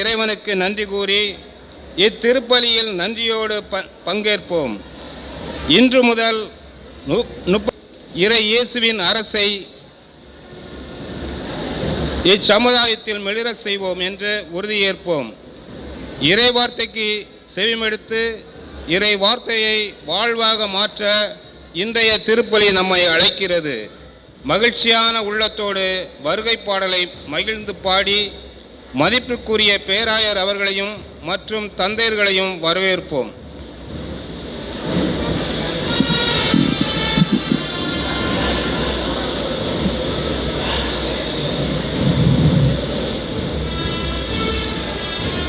இறைவனுக்கு நன்றி கூறி இத்திருப்பலியில் நன்றியோடு பங்கேற்போம். இன்று முதல் இறை இயேசுவின் அரசை இச்சமுதாயத்தில் மிளிரச் செய்வோம் என்று உறுதியேற்போம். இறை வார்த்தைக்கு செவிமெடுத்து இறை வார்த்தையை வாழ்வாக மாற்ற இன்றைய திருப்பலி நம்மை அழைக்கிறது. மகிழ்ச்சியான உள்ளத்தோடு வருகை பாடலை மகிழ்ந்து பாடி மதிப்புக்குரிய பேராயர் அவர்களையும் மற்றும் தந்தையர்களையும் வரவேற்போம்.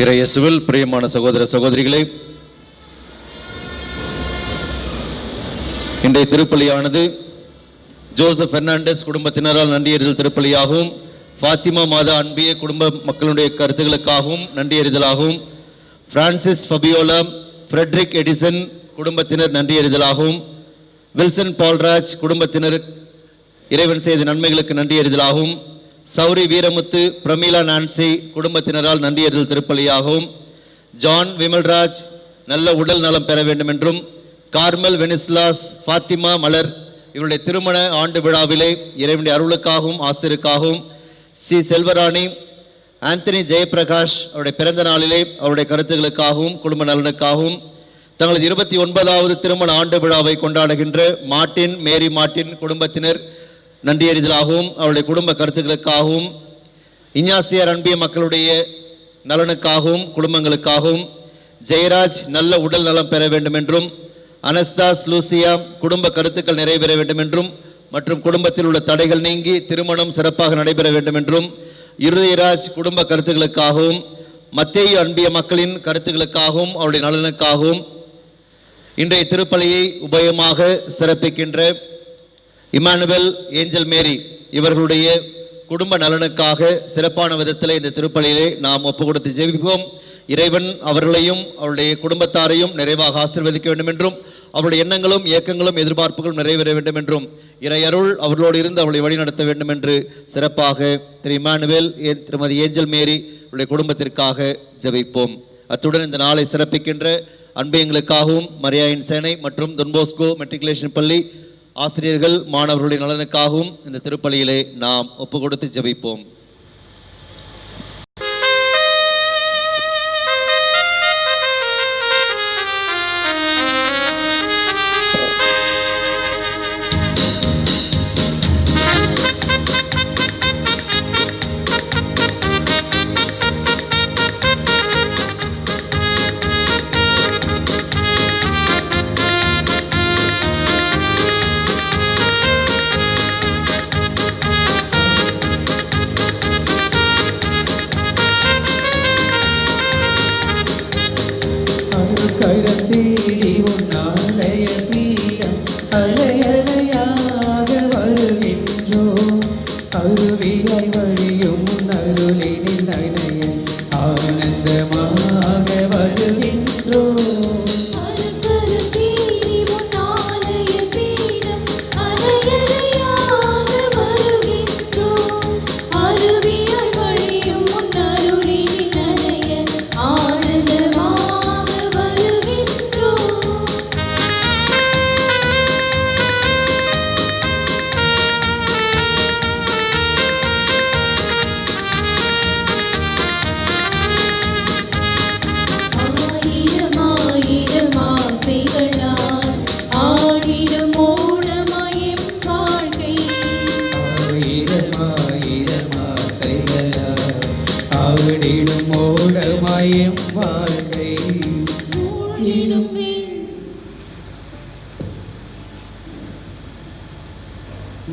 இறையேசுவில் பிரியமான சகோதர சகோதரிகளே, இன்றைய திருப்பலியானது ஜோசப் பெர்னாண்டஸ் குடும்பத்தினரால் நன்றியறிதல் திருப்பலியாகவும், ஃபாத்திமா மாதா அன்பிய குடும்ப மக்களுடைய கருத்துக்களுக்காகவும் நன்றியறிதலாகவும், பிரான்சிஸ் ஃபபியோலா ஃப்ரெட்ரிக் எடிசன் குடும்பத்தினர் நன்றியறிதலாகவும், வில்சன் பால்ராஜ் குடும்பத்தினர் இறைவன் செய்த நன்மைகளுக்கு நன்றியறிதலாகவும், சௌரி வீரமுத்து பிரமீலா நான்சி குடும்பத்தினரால் நன்றியறிதல் திருப்பலியாகவும், ஜான் விமல்ராஜ் நல்ல உடல் நலம் பெற வேண்டும் என்றும், கார்மல் வெனிஸ்லாஸ் ஃபாத்திமா மலர் இவருடைய திருமண ஆண்டு விழாவிலே இறைவனுடைய அருளுக்காகவும் ஆசிரியருக்காகவும், சி செல்வராணி ஆந்தனி ஜெயபிரகாஷ் அவருடைய பிறந்த நாளிலே அவருடைய கருத்துக்களுக்காகவும் குடும்ப நலனுக்காகவும், தங்களது 29வது திருமண ஆண்டு விழாவை கொண்டாடுகின்ற மார்ட்டின் மேரி மார்ட்டின் குடும்பத்தினர் நன்றியறிதலாகவும் அவருடைய குடும்ப கருத்துக்களுக்காகவும், இஞ்ஞாசியார் அன்பிய மக்களுடைய நலனுக்காகவும் குடும்பங்களுக்காகவும், ஜெயராஜ் நல்ல உடல் நலம் பெற வேண்டும் என்றும், அனஸ்தாஸ் லூசியா குடும்ப கருத்துக்கள் நிறைவேற வேண்டும் என்றும் மற்றும் குடும்பத்தில் உள்ள தடைகள் நீங்கி திருமணம் சிறப்பாக நடைபெற வேண்டும் என்றும், இருதயராஜ் குடும்ப கருத்துக்களுக்காகவும், மத்தேயு அன்பிய மக்களின் கருத்துக்களுக்காகவும் அவருடைய நலனுக்காகவும், இன்றைய திருப்பலியை உபயமாக சிறப்பிக்கின்ற இமானுவேல் ஏஞ்சல் மேரி இவர்களுடைய குடும்ப நலனுக்காக சிறப்பான விதத்தில் இந்த திருப்பலியிலே நாம் ஒப்பு கொடுத்து ஜெபிப்போம். இறைவன் அவர்களையும் அவருடைய குடும்பத்தாரையும் நிறைவாக ஆசீர்வதிக்க வேண்டும் என்றும், அவருடைய எண்ணங்களும் இயக்கங்களும் எதிர்பார்ப்புகளும் நிறைவேற வேண்டும் என்றும், இறையருள் அவர்களோடு இருந்து அவளை வழிநடத்த வேண்டும் என்று சிறப்பாக திரு இமானுவேல் திருமதி ஏஞ்சல் மேரி அவருடைய குடும்பத்திற்காக ஜெபிப்போம். அத்துடன் இந்த நாளை சிறப்பிக்கின்ற அன்பையங்களுக்காகவும், மரியாயின் சேனை மற்றும் தொன்போஸ்கோ மெட்ரிகுலேஷன் பள்ளி ஆசிரியர்கள் மாணவர்களுடைய நலனுக்காகவும் இந்த திருப்பலியிலே நாம் ஒப்பு கொடுத்து ஜெபிப்போம்.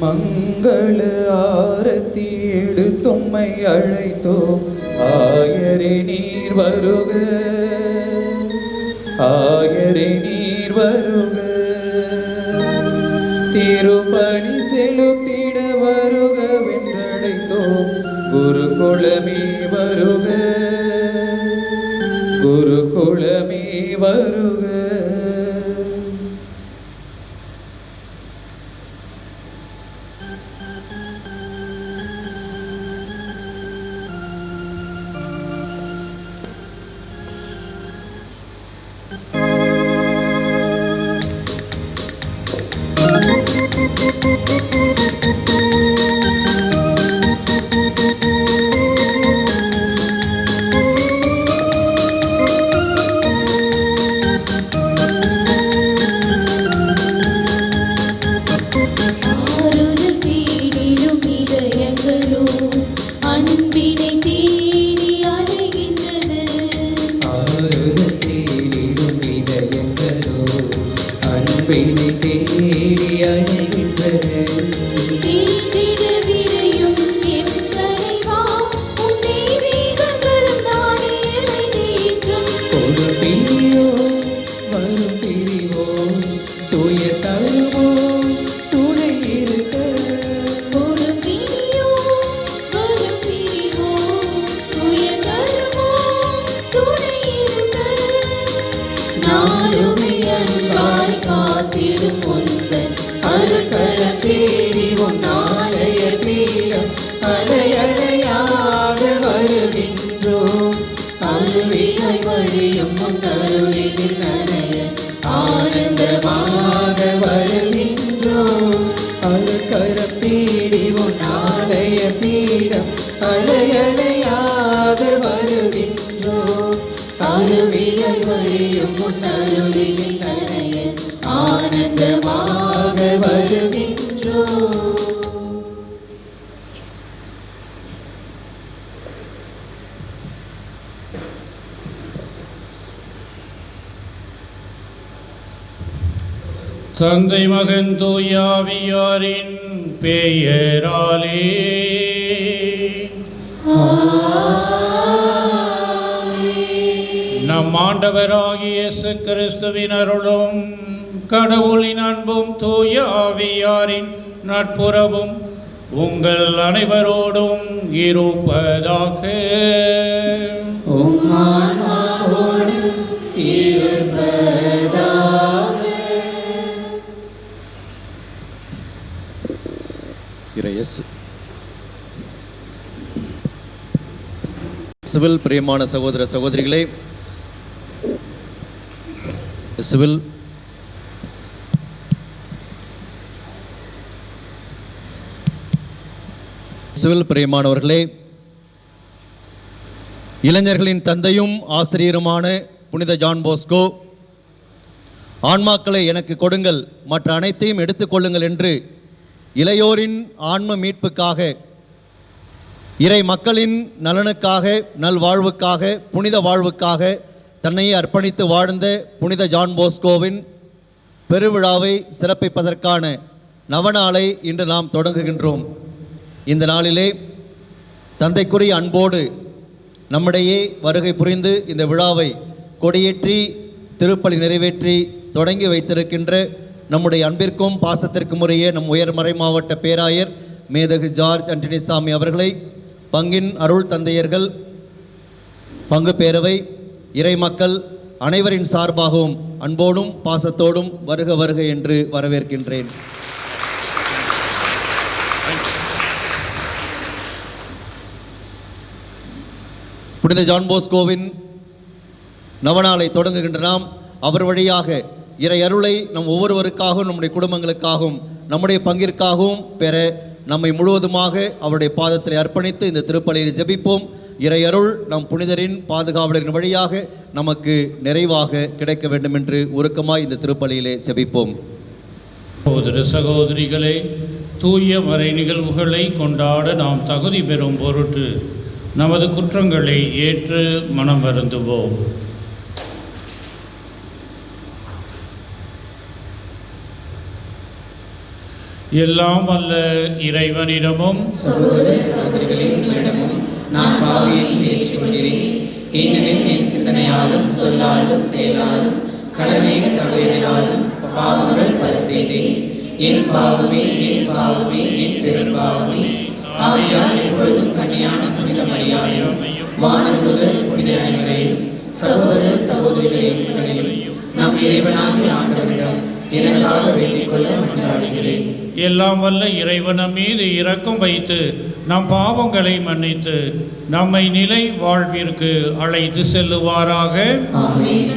மங்கள ஆரத்தி எடுத்தும்மை அழைத்தோம். ஆயரே நீர் வருக, ஆயரே நீர் வருக. திருப்பணி செலுத்திட வருக வென்றடைத்தோம். குருகுலமே வருக, குருகுலமே வருக. நாளுமே அன்பாய் காத்திடும் உந்தன் அருட்கரம் தேடி உன் ஆலய பீடம் அலையலையாக வருகின்றோம். அருவியை வழியும் உன் அருளினில் நனைய ஆனந்தமாக வருகின்றோம். அருட்கரம் தேடி உன் ஆலய பீடம் அலையலையாக வருகின்றோம். அருவியை வழியும் உன் அருளினில் நனைய ஆனந்தமாக வருகின்றோம். தந்தை மகன் தூயாவியாரின் பெயராலே நம் ஆண்டவராகிய இயேசு கிறிஸ்துவின் அருளும் கடவுளின் அன்பும் தூய ஆவியாரின் நட்புறவும் உங்கள் அனைவரோடும் இருப்பதாக. சிவில் பிரியமான சகோதர சகோதரிகளே, சிவில் பிரியமானவர்களே, இளைஞர்களின் தந்தையும் ஆசிரியருமான புனித ஜான் போஸ்கோ ஆன்மாக்களை எனக்கு கொடுங்கள், மற்ற அனைத்தையும் எடுத்துக்கொள்ளுங்கள் என்று இளையோரின் ஆன்ம மீட்புக்காக, இறை மக்களின் நலனுக்காக, நல்வாழ்வுக்காக, புனித வாழ்வுக்காக தன்னையே அர்ப்பணித்து வாழ்ந்த புனித ஜான் போஸ்கோவின் பெருவிழாவை சிறப்பிப்பதற்கான நவநாளை இன்று நாம் தொடங்குகின்றோம். இந்த நாளிலே தந்தைக்குரிய அன்போடு நம்மிடையே வருகை புரிந்து இந்த விழாவை கொடியேற்றி திருப்பலி நிறைவேற்றி தொடங்கி வைத்திருக்கின்ற நம்முடைய அன்பிற்கும் பாசத்திற்கும் உரிய நம் உயர்மறை மாவட்ட பேராயர் மேதகு ஜார்ஜ் அண்டனிசாமி அவர்களை பங்கின் அருள் தந்தையர்கள், பங்கு பேரவை, இறை மக்கள் அனைவரின் சார்பாகவும் அன்போடும் பாசத்தோடும் வருக வருக என்று வரவேற்கின்றேன். புனித ஜான் போஸ்கோவின் நவநாளை தொடங்குகின்ற நாம் அவர் வழியாக இறை அருளை நம் ஒவ்வொருவருக்காகவும், நம்முடைய குடும்பங்களுக்காகவும், நம்முடைய பங்கிற்காகவும் பெற நம்மை முழுவதுமாக அவருடைய பாதத்தில் அர்ப்பணித்து இந்த திருப்பலியில் ஜெபிப்போம். இறை அருள் நம் புனிதரின் பாதுகாவலரின் வழியாக நமக்கு நிறைவாக கிடைக்க வேண்டும் என்று உருக்கமாய் இந்த திருப்பலியிலே ஜெபிப்போம். சகோதர சகோதரிகளே, தூய மறை நிகழ்வுகளை கொண்டாட நாம் தகுதி பெறும் பொருட்டு நமது குற்றங்களை ஏற்று மனம் வருந்துவோம். எல்லாம் வல்ல இறைவனிடமும் சகோதர சகோதரிகளிடமும் நான் பாவியை ஏற்றுக்கொள்கிறேன். ஏனெனில் என் சிந்தனையாலும் சொல்லாலும் செயலாலும் கடமைகள் தவறினாலும் பாவங்கள் பல செய்தேன். என் பாவமே, என் பாவமே, என் பெரும்பாவமே. ஆகையால் எப்பொழுதும் கன்னியான புனித மரியாதையும் வானதூதர் புனித அனைவரையும் சகோதர சகோதரிகளையும் நம் இறைவனாகிய ஆண்டவரிடம் எனக்காக வேண்டிக் கொள்ள மன்றாடுகிறேன். எல்லாம் வல்ல இறைவன் மீது இரக்கம் வைத்து நம் பாவங்களை மன்னித்து நம்மை நிலை வாழ்விற்கு அழைத்து செல்லுவாராக. ஆமென்.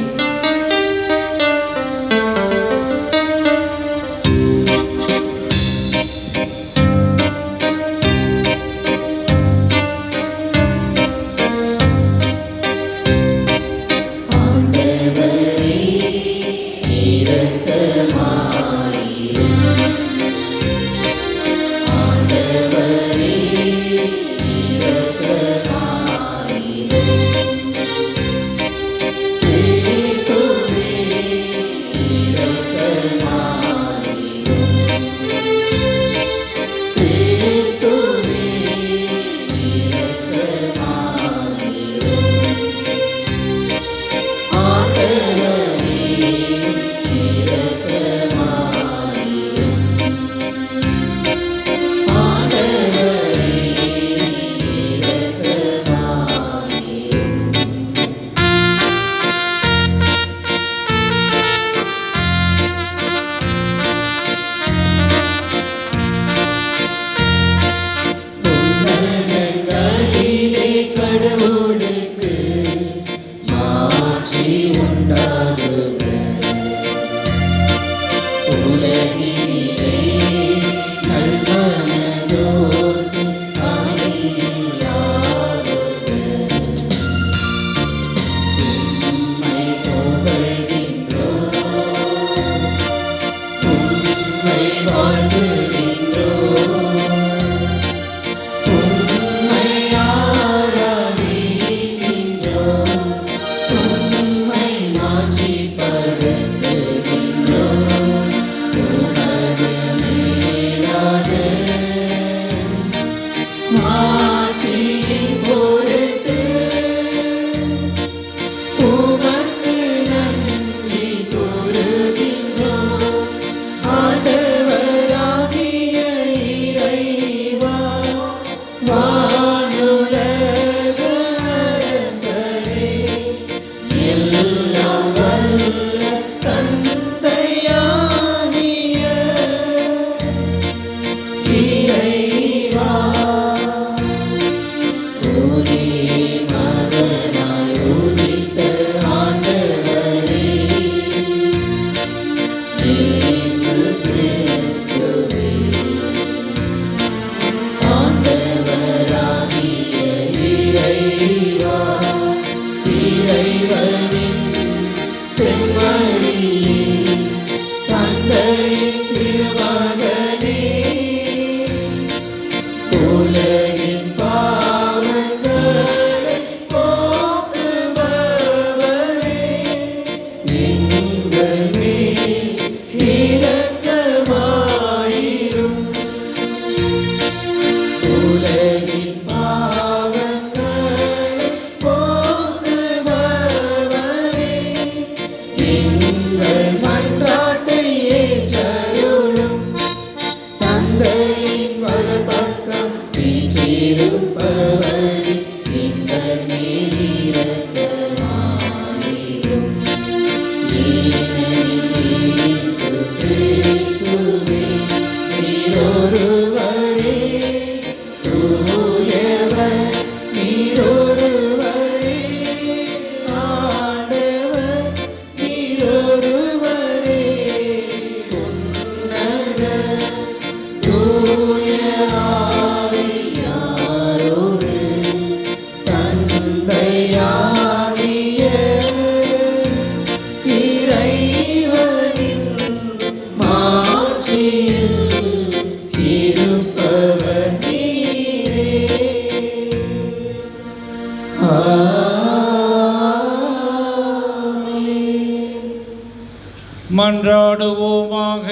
மன்றாடுவோமாக.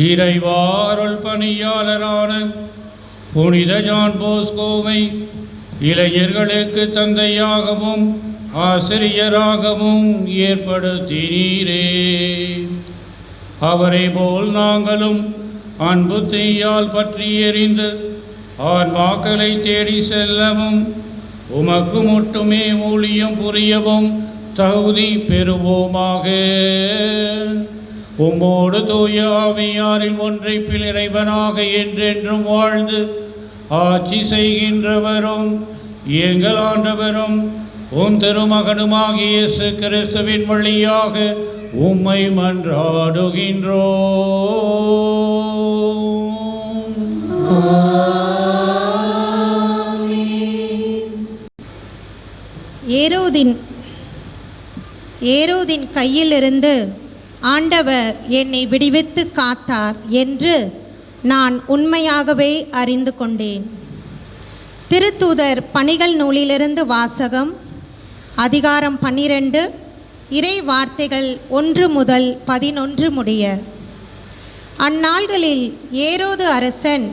இறைவா, அருள் பணியாளரான புனித ஜான் போஸ்கோவை இளைஞர்களுக்கு தந்தையாகவும் ஆசிரியராகவும் ஏற்படுத்தினீரே. அவரை போல் நாங்களும் அன்பு தீயால் பற்றி எறிந்து ஆன்மாக்களை தேடி செல்லவும் உமக்கு மட்டுமே ஊழியம் புரியவும் தகுதி பெறுவோமாக. உம்மோடு தூய ஆவியாரில் ஒன்றைப்பில் இறைவனாக என்றென்றும் வாழ்ந்து ஆட்சி செய்கின்றவரும் எங்கள் ஆண்டவரும் உம் திருமகனுமாகிய இயேசு கிறிஸ்துவின் வழியாக உம்மை மன்றாடுகின்றோம். ஏரோதின் கையிலிருந்து ஆண்டவர் என்னை விடுவித்து காத்தார் என்று நான் உண்மையாகவே அறிந்து கொண்டேன். திருத்தூதர் பணிகள் நூலிலிருந்து வாசகம். அதிகாரம் 12, இறை வார்த்தைகள் 1 முதல் 11 முடிய. அந்நாள்களில் ஏரோது அரசன்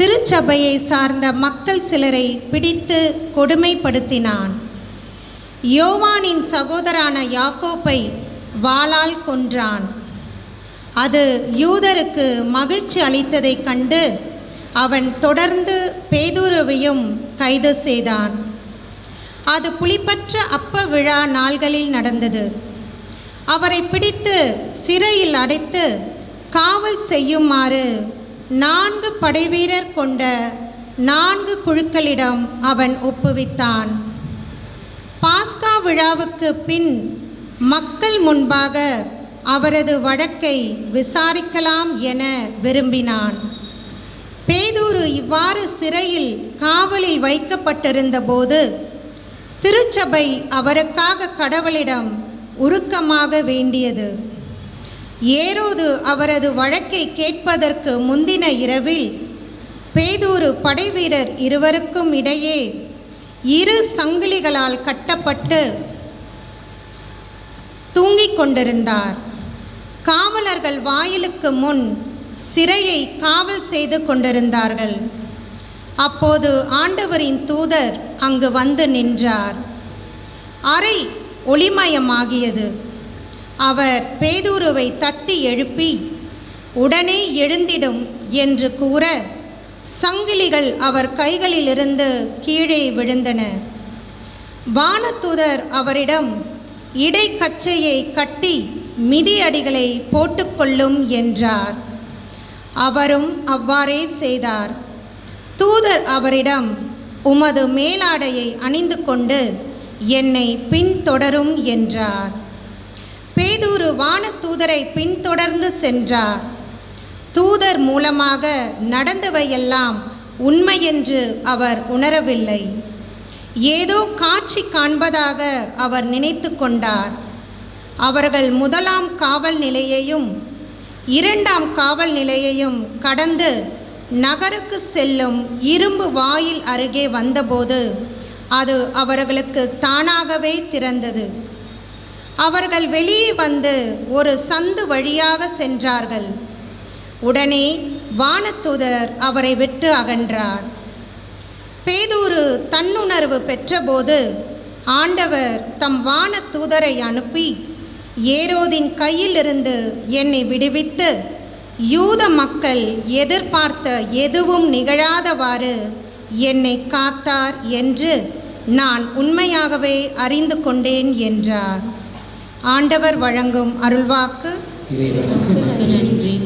திருச்சபையை சார்ந்த மக்கள் சிலரை பிடித்து கொடுமைப்படுத்தினான். யோவானின் சகோதரான யாக்கோப்பை வாளால் கொன்றான். அது யூதருக்கு மகிழ்ச்சி அளித்ததைக் கண்டு அவன் தொடர்ந்து பேதுருவையும் கைது செய்தான். அது புளிப்பற்ற அப்ப விழா நாள்களில் நடந்தது. அவரை பிடித்து சிறையில் அடைத்து காவல் செய்யுமாறு 4 படைவீரர் கொண்ட 4 குழுக்களிடம் அவன் ஒப்புவித்தான். பாஸ்கா விழாவுக்கு பின் மக்கள் முன்பாக அவரது வழக்கை விசாரிக்கலாம் என விரும்பினான். பேதுரு இவ்வாறு சிறையில் காவலில் வைக்கப்பட்டிருந்த போது திருச்சபை அவருக்காக கடவுளிடம் உருக்கமாக வேண்டியது. ஏரோது அவரது வழக்கை கேட்பதற்கு முந்தின இரவில் பேதுரு படைவீரர் இருவருக்கும் இடையே 2 சங்கிலிகளால் கட்டப்பட்டு தூங்கிக் கொண்டிருந்தார். காவலர்கள் வாயிலுக்கு முன் சிறையை காவல் செய்து கொண்டிருந்தார்கள். அப்போது ஆண்டவரின் தூதர் அங்கு வந்து நின்றார். அறை ஒளிமயமாகியது. அவர் பேதுருவை தட்டி எழுப்பி உடனே எழுந்திடும் என்று கூற சங்கிலிகள் அவர் கைகளிலிருந்து கீழே விழுந்தன. வானதூதர் அவரிடம் இடைக்கச்சையை கட்டி மிதியடிகளை போட்டுக்கொள்ளும் என்றார். அவரும் அவ்வாறே செய்தார். தூதர் அவரிடம் உமது மேலாடையை அணிந்து கொண்டு என்னை பின்தொடரும் என்றார். பேதுரு வானதூதரை பின்தொடர்ந்து சென்றார். தூதர் மூலமாக நடந்தவையெல்லாம் உண்மையென்று அவர் உணரவில்லை. ஏதோ காட்சி காண்பதாக அவர் நினைத்து கொண்டார். அவர்கள் 1ஆம் காவல் நிலையையும் 2ஆம் காவல் நிலையையும் கடந்து நகருக்கு செல்லும் இரும்பு வாயில் அருகே வந்தபோது அது அவர்களுக்கு தானாகவே திறந்தது. அவர்கள் வெளியே வந்து ஒரு சந்து வழியாக சென்றார்கள். உடனே வானதூதர் அவரை விட்டு அகன்றார். பேதுரு தன்னுணர்வு பெற்றபோது ஆண்டவர் தம் வானதூதரை அனுப்பி ஏரோதின் கையிலிருந்து என்னை விடுவித்து யூத மக்கள் எதிர்பார்த்த எதுவும் நிகழாதவாறு என்னை காத்தார் என்று நான் உண்மையாகவே அறிந்து கொண்டேன் என்றார். ஆண்டவர் வழங்கும் அருள்வாக்கு. இறைவனுக்கு நன்றி.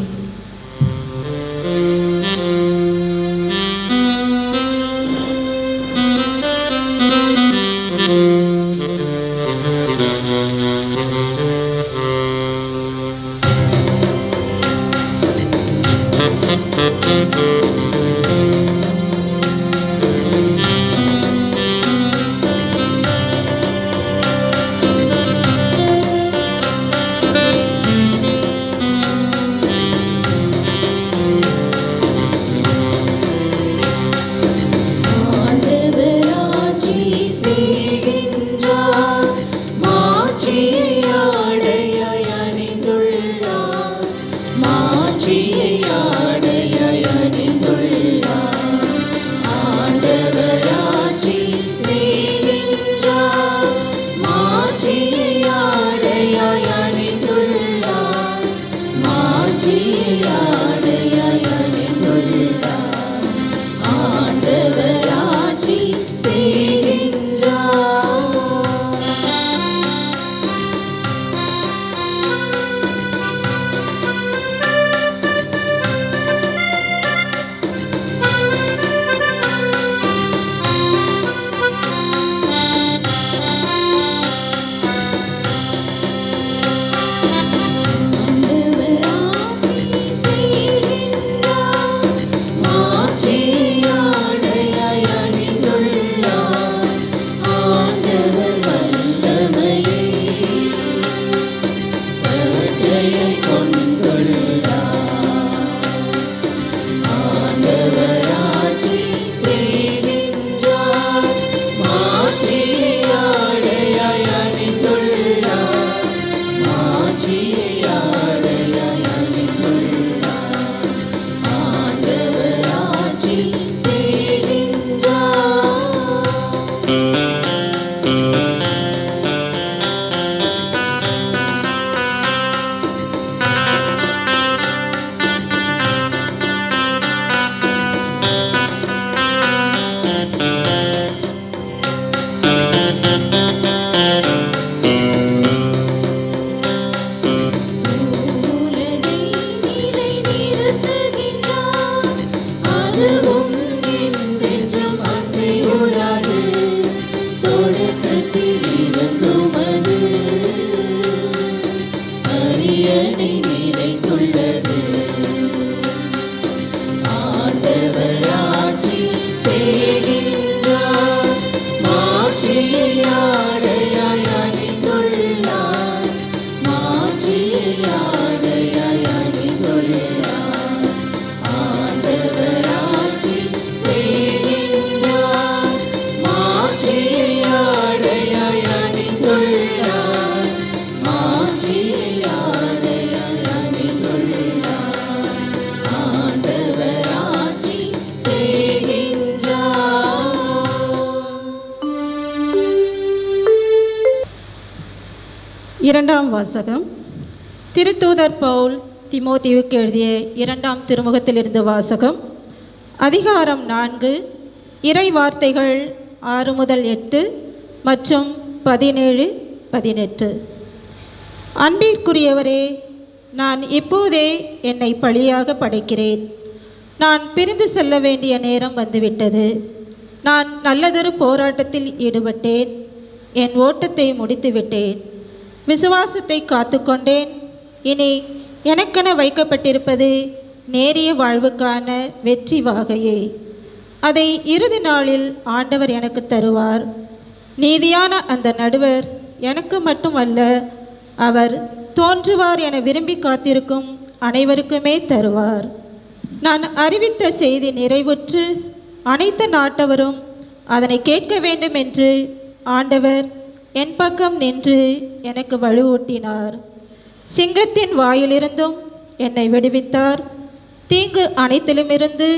இரண்டாம் வாசகம். திருத்தூதர் பவுல் தீமோத்தேயுவுக்கு எழுதிய இரண்டாம் திருமுகத்திலிருந்து வாசகம். அதிகாரம் 4, இறை வார்த்தைகள் 6 முதல் 8 மற்றும் 17, 18. அன்பிற்குரியவரே, நான் இப்போதே என்னை பழியாக படைக்கிறேன். நான் பிரிந்து செல்ல வேண்டிய நேரம் வந்துவிட்டது. நான் நல்லதொரு போராட்டத்தில் ஈடுபட்டேன். என் ஓட்டத்தை முடித்துவிட்டேன். விசுவாசத்தை காத்துக்கொண்டேன். இனி எனக்கென வைக்கப்பட்டிருப்பது நேரிய வாழ்வுக்கான வெற்றி வாகையே. அதை இறுதி நாளில் ஆண்டவர் எனக்கு தருவார். நீதியான அந்த நடுவர் எனக்கு மட்டுமல்ல, அவர் தோன்றுவார் என விரும்பி காத்திருக்கும் அனைவருக்குமே தருவார். நான் அறிவித்த செய்தி நிறைவுற்று அனைத்து நாட்டவரும் அதனை கேட்க வேண்டும் என்று ஆண்டவர் என் பக்கம் நின்று எனக்கு வலுவூட்டினார். சிங்கத்தின் வாயிலிருந்தும் என்னை விடுவித்தார். தீங்கு அனைத்திலுமிருந்து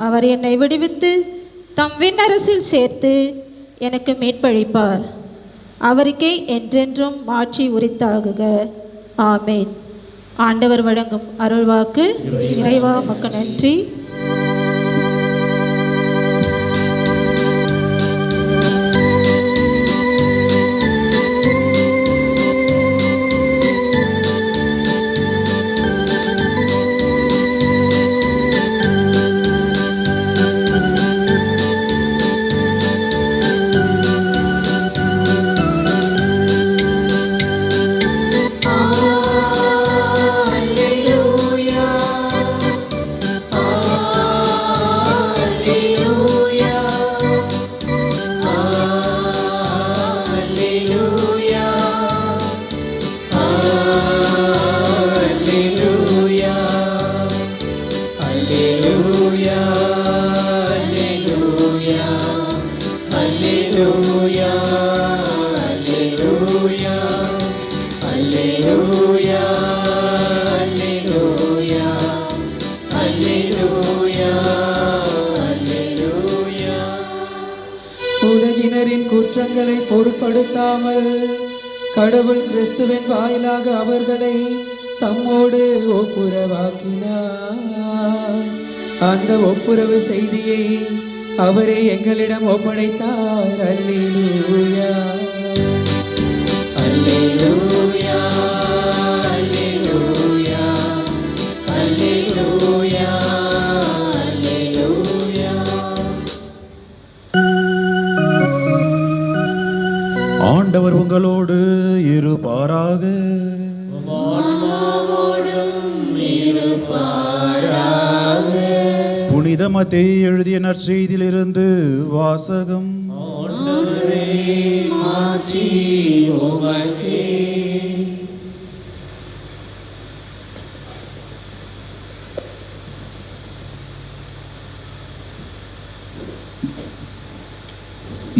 அவர் என்னை விடுவித்து தம் விண்ணரசில் சேர்த்து எனக்கு மீட்பளிப்பார். அவருக்கே என்றென்றும் மாட்சி உரித்தாகுக. ஆமேன். ஆண்டவர் வழங்கும் அருள்வாக்கு. இறைவா உமக்கு நன்றி. உலகினரின் குற்றங்களை பொருட்படுத்தாமல் கடவுள் கிறிஸ்துவின் வாயிலாக அவர்களை தம்மோடு ஒப்புரவாக்கினார். அந்த ஒப்புரவு செய்தியை அவரே எங்களிடம் ஒப்படைத்தார். அல்லேலூயா, அல்லேலூயா, அல்லேலூயா, அல்லேலூயா, அல்லேலூயா. ஆண்டவர் உங்களோடு இருப்பாராக. புனித மத்தேயு எழுதிய நற்செய்தியிலிருந்து வாசகம்.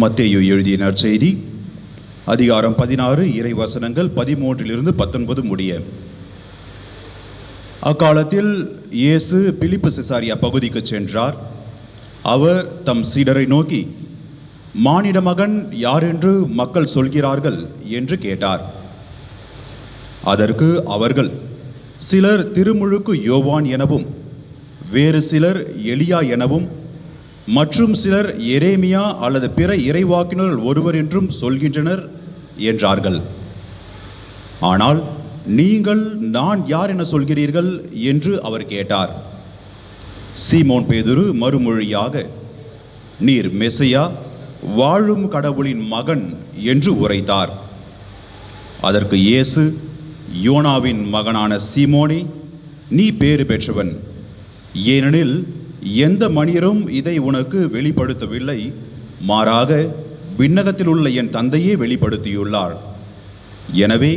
மத்தேயு எழுதிய நற்செய்தி அதிகாரம் 16 இறை வசனங்கள் 13 - 19 முடிய. அக்காலத்தில் இயேசு பிலிப்பு செசாரியா பகுதிக்கு சென்றார். அவர் தம் சீடரை நோக்கி, மானிட மகன் யார் என்று மக்கள் சொல்கிறார்கள் என்று கேட்டார். அதற்கு அவர்கள், சிலர் திருமுழுக்கு யோவான் எனவும், வேறு சிலர் எலியா எனவும், மற்றும் சிலர் எரேமியா அல்லது பிற இறைவாக்கினர் ஒருவர் என்றும் சொல்கின்றனர் என்றார்கள். ஆனால் நீங்கள் நான் யார் என சொல்கிறீர்கள் என்று அவர் கேட்டார். சீமோன் பேதுரு மறுமொழியாக, நீர் மெசியா, வாழும் கடவுளின் மகன் என்று உரைத்தார். அதற்கு இயேசு, யோனாவின் மகனான சீமோனே, நீ பேறு பெற்றவன். ஏனெனில் எந்த மனிதரும் இதை உனக்கு வெளிப்படுத்தவில்லை, மாறாக விண்ணகத்தில் உள்ள என் தந்தையே வெளிப்படுத்தியுள்ளார். எனவே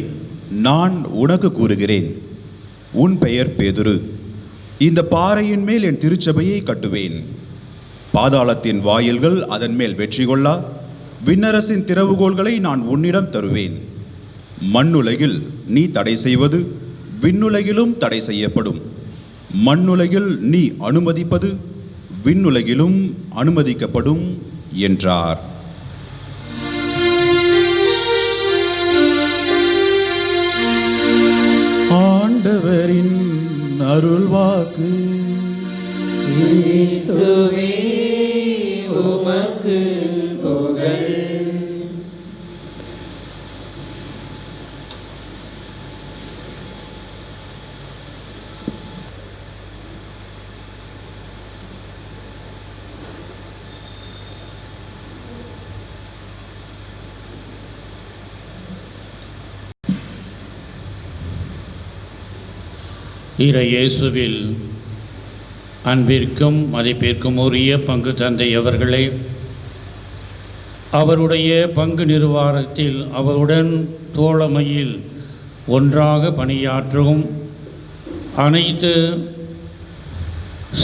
நான் உனக்கு கூறுகிறேன், உன் பெயர் பேதுரு. இந்த பாறையின் மேல் என் திருச்சபையை கட்டுவேன். பாதாளத்தின் வாயில்கள் அதன் மேல் வெற்றி கொள்ளா. விண்ணரசின் திறவுகோல்களை நான் உன்னிடம் தருவேன். மண்ணுலகில் நீ தடை செய்வது விண்ணுலகிலும் தடை செய்யப்படும். மண்ணுலகில் நீ அனுமதிப்பது விண்ணுலகிலும் அனுமதிக்கப்படும் என்றார். ஆண்டவரின் அருள்வாக்கு. கிறிஸ்துவே உமக்கு புகழ். இயேசுவில் அன்பிற்கும் மதிப்பிற்கும் உரிய பங்கு தந்தை அவர்களே, அவருடைய பங்கு நிர்வாகத்தில் அவருடன் தோழமையில் ஒன்றாக பணியாற்றும் அனைத்து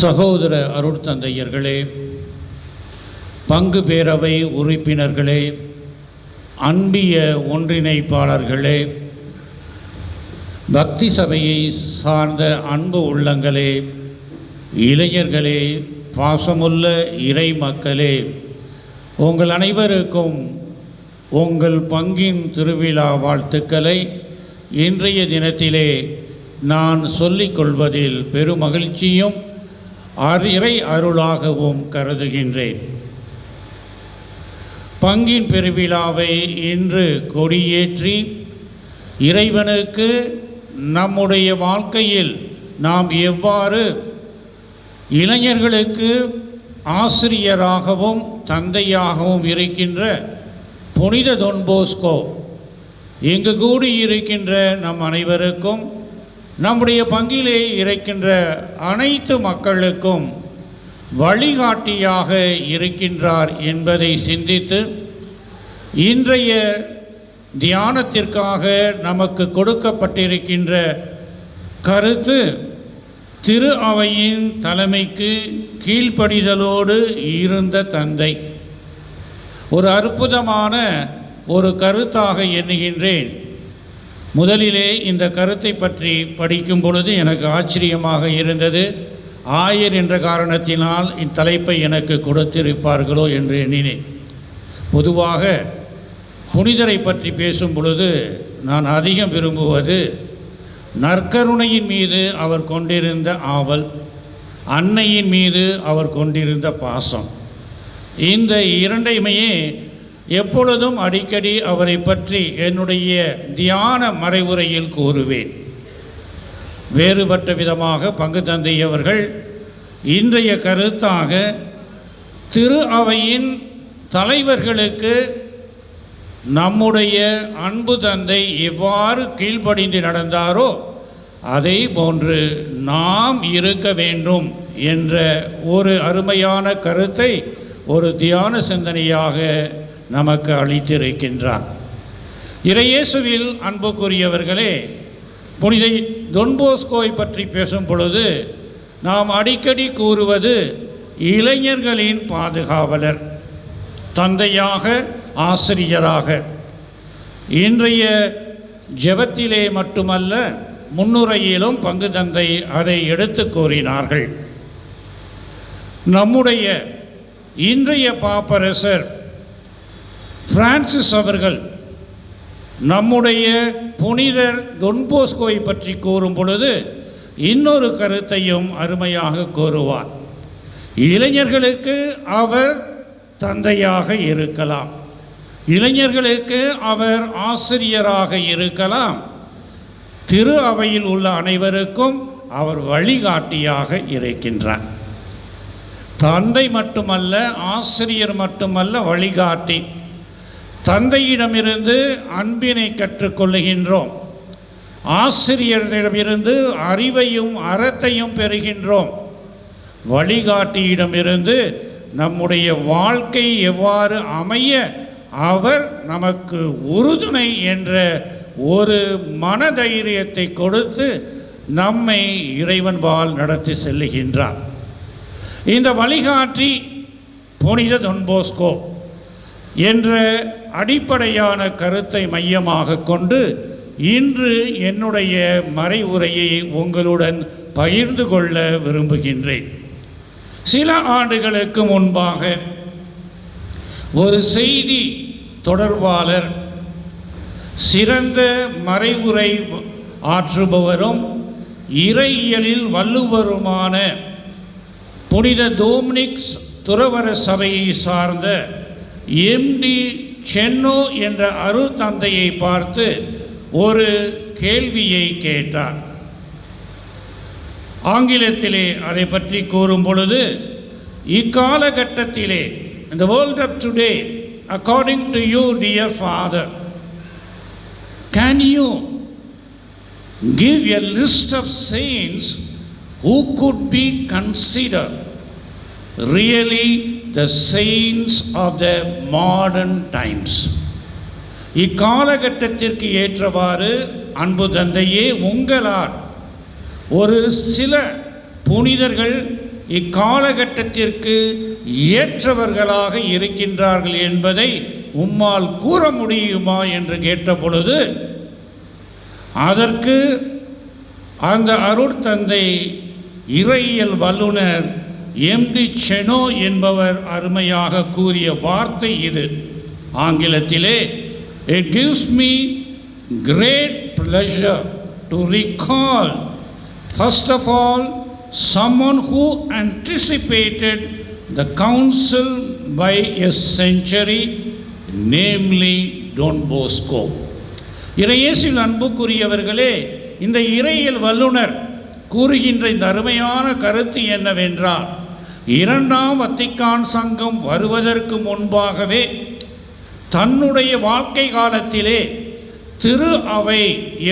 சகோதர அருட்தந்தையர்களே, பங்கு பேரவை உறுப்பினர்களே, அன்பிய ஒன்றிணைப்பாளர்களே, பக்தி சபையை சார்ந்த அன்பு உள்ளங்களே, இளைஞர்களே, பாசமுள்ள இறை மக்களே, உங்கள் அனைவருக்கும் உங்கள் பங்கின் திருவிழா வாழ்த்துக்களை இன்றைய தினத்திலே நான் சொல்லிக்கொள்வதில் பெருமகிழ்ச்சியும் இறை அருளாகவும் கருதுகின்றேன். பங்கின் பெருவிழாவை இன்று கொடியேற்றி இறைவனுக்கு நம்முடைய வாழ்க்கையில் நாம் எவ்வாறு இளைஞர்களுக்கு ஆசிரியராகவும் தந்தையாகவும் இருக்கின்ற புனித டொன் போஸ்கோ இங்கு கூடியிருக்கின்ற நம் அனைவருக்கும், நம்முடைய பங்கிலே இருக்கின்ற அனைத்து மக்களுக்கும் வழிகாட்டியாக இருக்கின்றார் என்பதை சிந்தித்து இன்றைய தியானத்திற்காக நமக்கு கொடுக்கப்பட்டிருக்கின்ற கருத்து திரு அவையின் தலைமைக்கு கீழ்ப்படிதலோடு இருந்த தந்தை. ஒரு அற்புதமான ஒரு கருத்தாக எண்ணுகின்றேன். முதலிலே இந்த கருத்தை பற்றி படிக்கும் பொழுது எனக்கு ஆச்சரியமாக இருந்தது. ஆயர் என்ற காரணத்தினால் இத்தலைப்பை எனக்கு கொடுத்திருப்பார்களோ என்று எண்ணினேன். பொதுவாக புனிதரை பற்றி பேசும் பொழுது நான் அதிகம் விரும்புவது நற்கருணையின் மீது அவர் கொண்டிருந்த ஆவல், அன்னையின் மீது அவர் கொண்டிருந்த பாசம். இந்த இரண்டையுமே எப்பொழுதும் அடிக்கடி அவரை பற்றி என்னுடைய தியான மறைவுரையில் கூறுவேன். வேறுபட்ட விதமாக பங்கு தந்தை அவர்கள் இன்றைய கருத்தாக திரு அவையின் தலைவர்களுக்கு நம்முடைய அன்பு தந்தை எவ்வாறு கீழ்ப்படிந்து நடந்தாரோ அதை போன்று நாம் இருக்க வேண்டும் என்ற ஒரு அருமையான கருத்தை ஒரு தியான சிந்தனையாக நமக்கு அளித்திருக்கின்றார். இறையேசுவில் அன்புக்குரியவர்களே, புனித டொன் போஸ்கோவை பற்றி பேசும் பொழுது நாம் அடிக்கடி கூறுவது இளைஞர்களின் பாதுகாவலர், தந்தையாக, ஆசிரியராக. இன்றைய ஜெபத்திலே மட்டுமல்ல, முன்னுரையிலும் பங்கு தந்தை அதை எடுத்து கூறினார்கள். நம்முடைய இன்றைய பாப்பரசர் பிரான்சிஸ் அவர்கள் நம்முடைய புனிதர் டொன் போஸ்கோவை பற்றி கூறும் பொழுது இன்னொரு கருத்தையும் அருமையாக கூறுவார். இளைஞர்களுக்கு அவர் தந்தையாக இருக்கலாம், இளைஞர்களுக்கு அவர் ஆசிரியராக இருக்கலாம், திரு அவையில் உள்ள அனைவருக்கும் அவர் வழிகாட்டியாக இருக்கின்றார். தந்தை மட்டுமல்ல, ஆசிரியர் மட்டுமல்ல, வழிகாட்டி. தந்தையிடமிருந்து அன்பினை கற்றுக்கொள்ளுகின்றோம், ஆசிரியரிடமிருந்து அறிவையும் அறத்தையும் பெறுகின்றோம், வழிகாட்டியிடமிருந்து நம்முடைய வாழ்க்கை எவ்வாறு அமைய அவர் நமக்கு உறுதுணை என்ற ஒரு மனதைரியத்தை கொடுத்து நம்மை இறைவன்பால் நடத்தி செல்லுகின்றார். இந்த வழிகாட்டி புனித டொன் போஸ்கோ என்ற அடிப்படையான கருத்தை மையமாக கொண்டு இன்று என்னுடைய மறைவுரையை உங்களுடன் பகிர்ந்து கொள்ள விரும்புகின்றேன். சில ஆண்டுகளுக்கு முன்பாக ஒரு செய்தி தொடர்பாளர் சிறந்த மறைவுரை ஆற்றுபவரும் இறையியலில் வல்லுவருமான புனித டோமினிக்ஸ் துறவற சபையை சார்ந்த எம்டி சென்னோ என்ற அருட்தந்தையை பார்த்து ஒரு கேள்வியை கேட்டார். ஆங்கிலத்திலே அதை பற்றி கூறும் பொழுது, இக்காலகட்டத்திலே, in the world of today, according to you, dear father, can you give a list of saints who could be considered really the saints of the modern times? இக்காலகட்டத்திற்கு ஏற்றவாறு அன்பு தந்தையே, உங்களால் ஒரு சில புனிதர்கள் இக்காலகட்டத்திற்கு ஏற்றவர்களாக இருக்கின்றார்கள் என்பதை உம்மால் கூற முடியுமா என்று கேட்டபொழுது, அதற்கு அந்த அருட்தந்தை இறையியல் வல்லுனர் எம்டி செனோ என்பவர் அருமையாக கூறிய வார்த்தை இது. ஆங்கிலத்திலே, "It gives me great pleasure to recall, first of all, someone who anticipated the council by a century, namely Don Bosco." இறையேசுவில் அன்புக்குரியவர்களே, இந்த இறையியல் வல்லுனர் கூறுகின்ற இந்த அருமையான கருத்து என்னவென்றால், இரண்டாம் வத்திக்கான் சங்கம் வருவதற்கு முன்பாகவே தன்னுடைய வாழ்க்கை காலத்திலே திரு அவை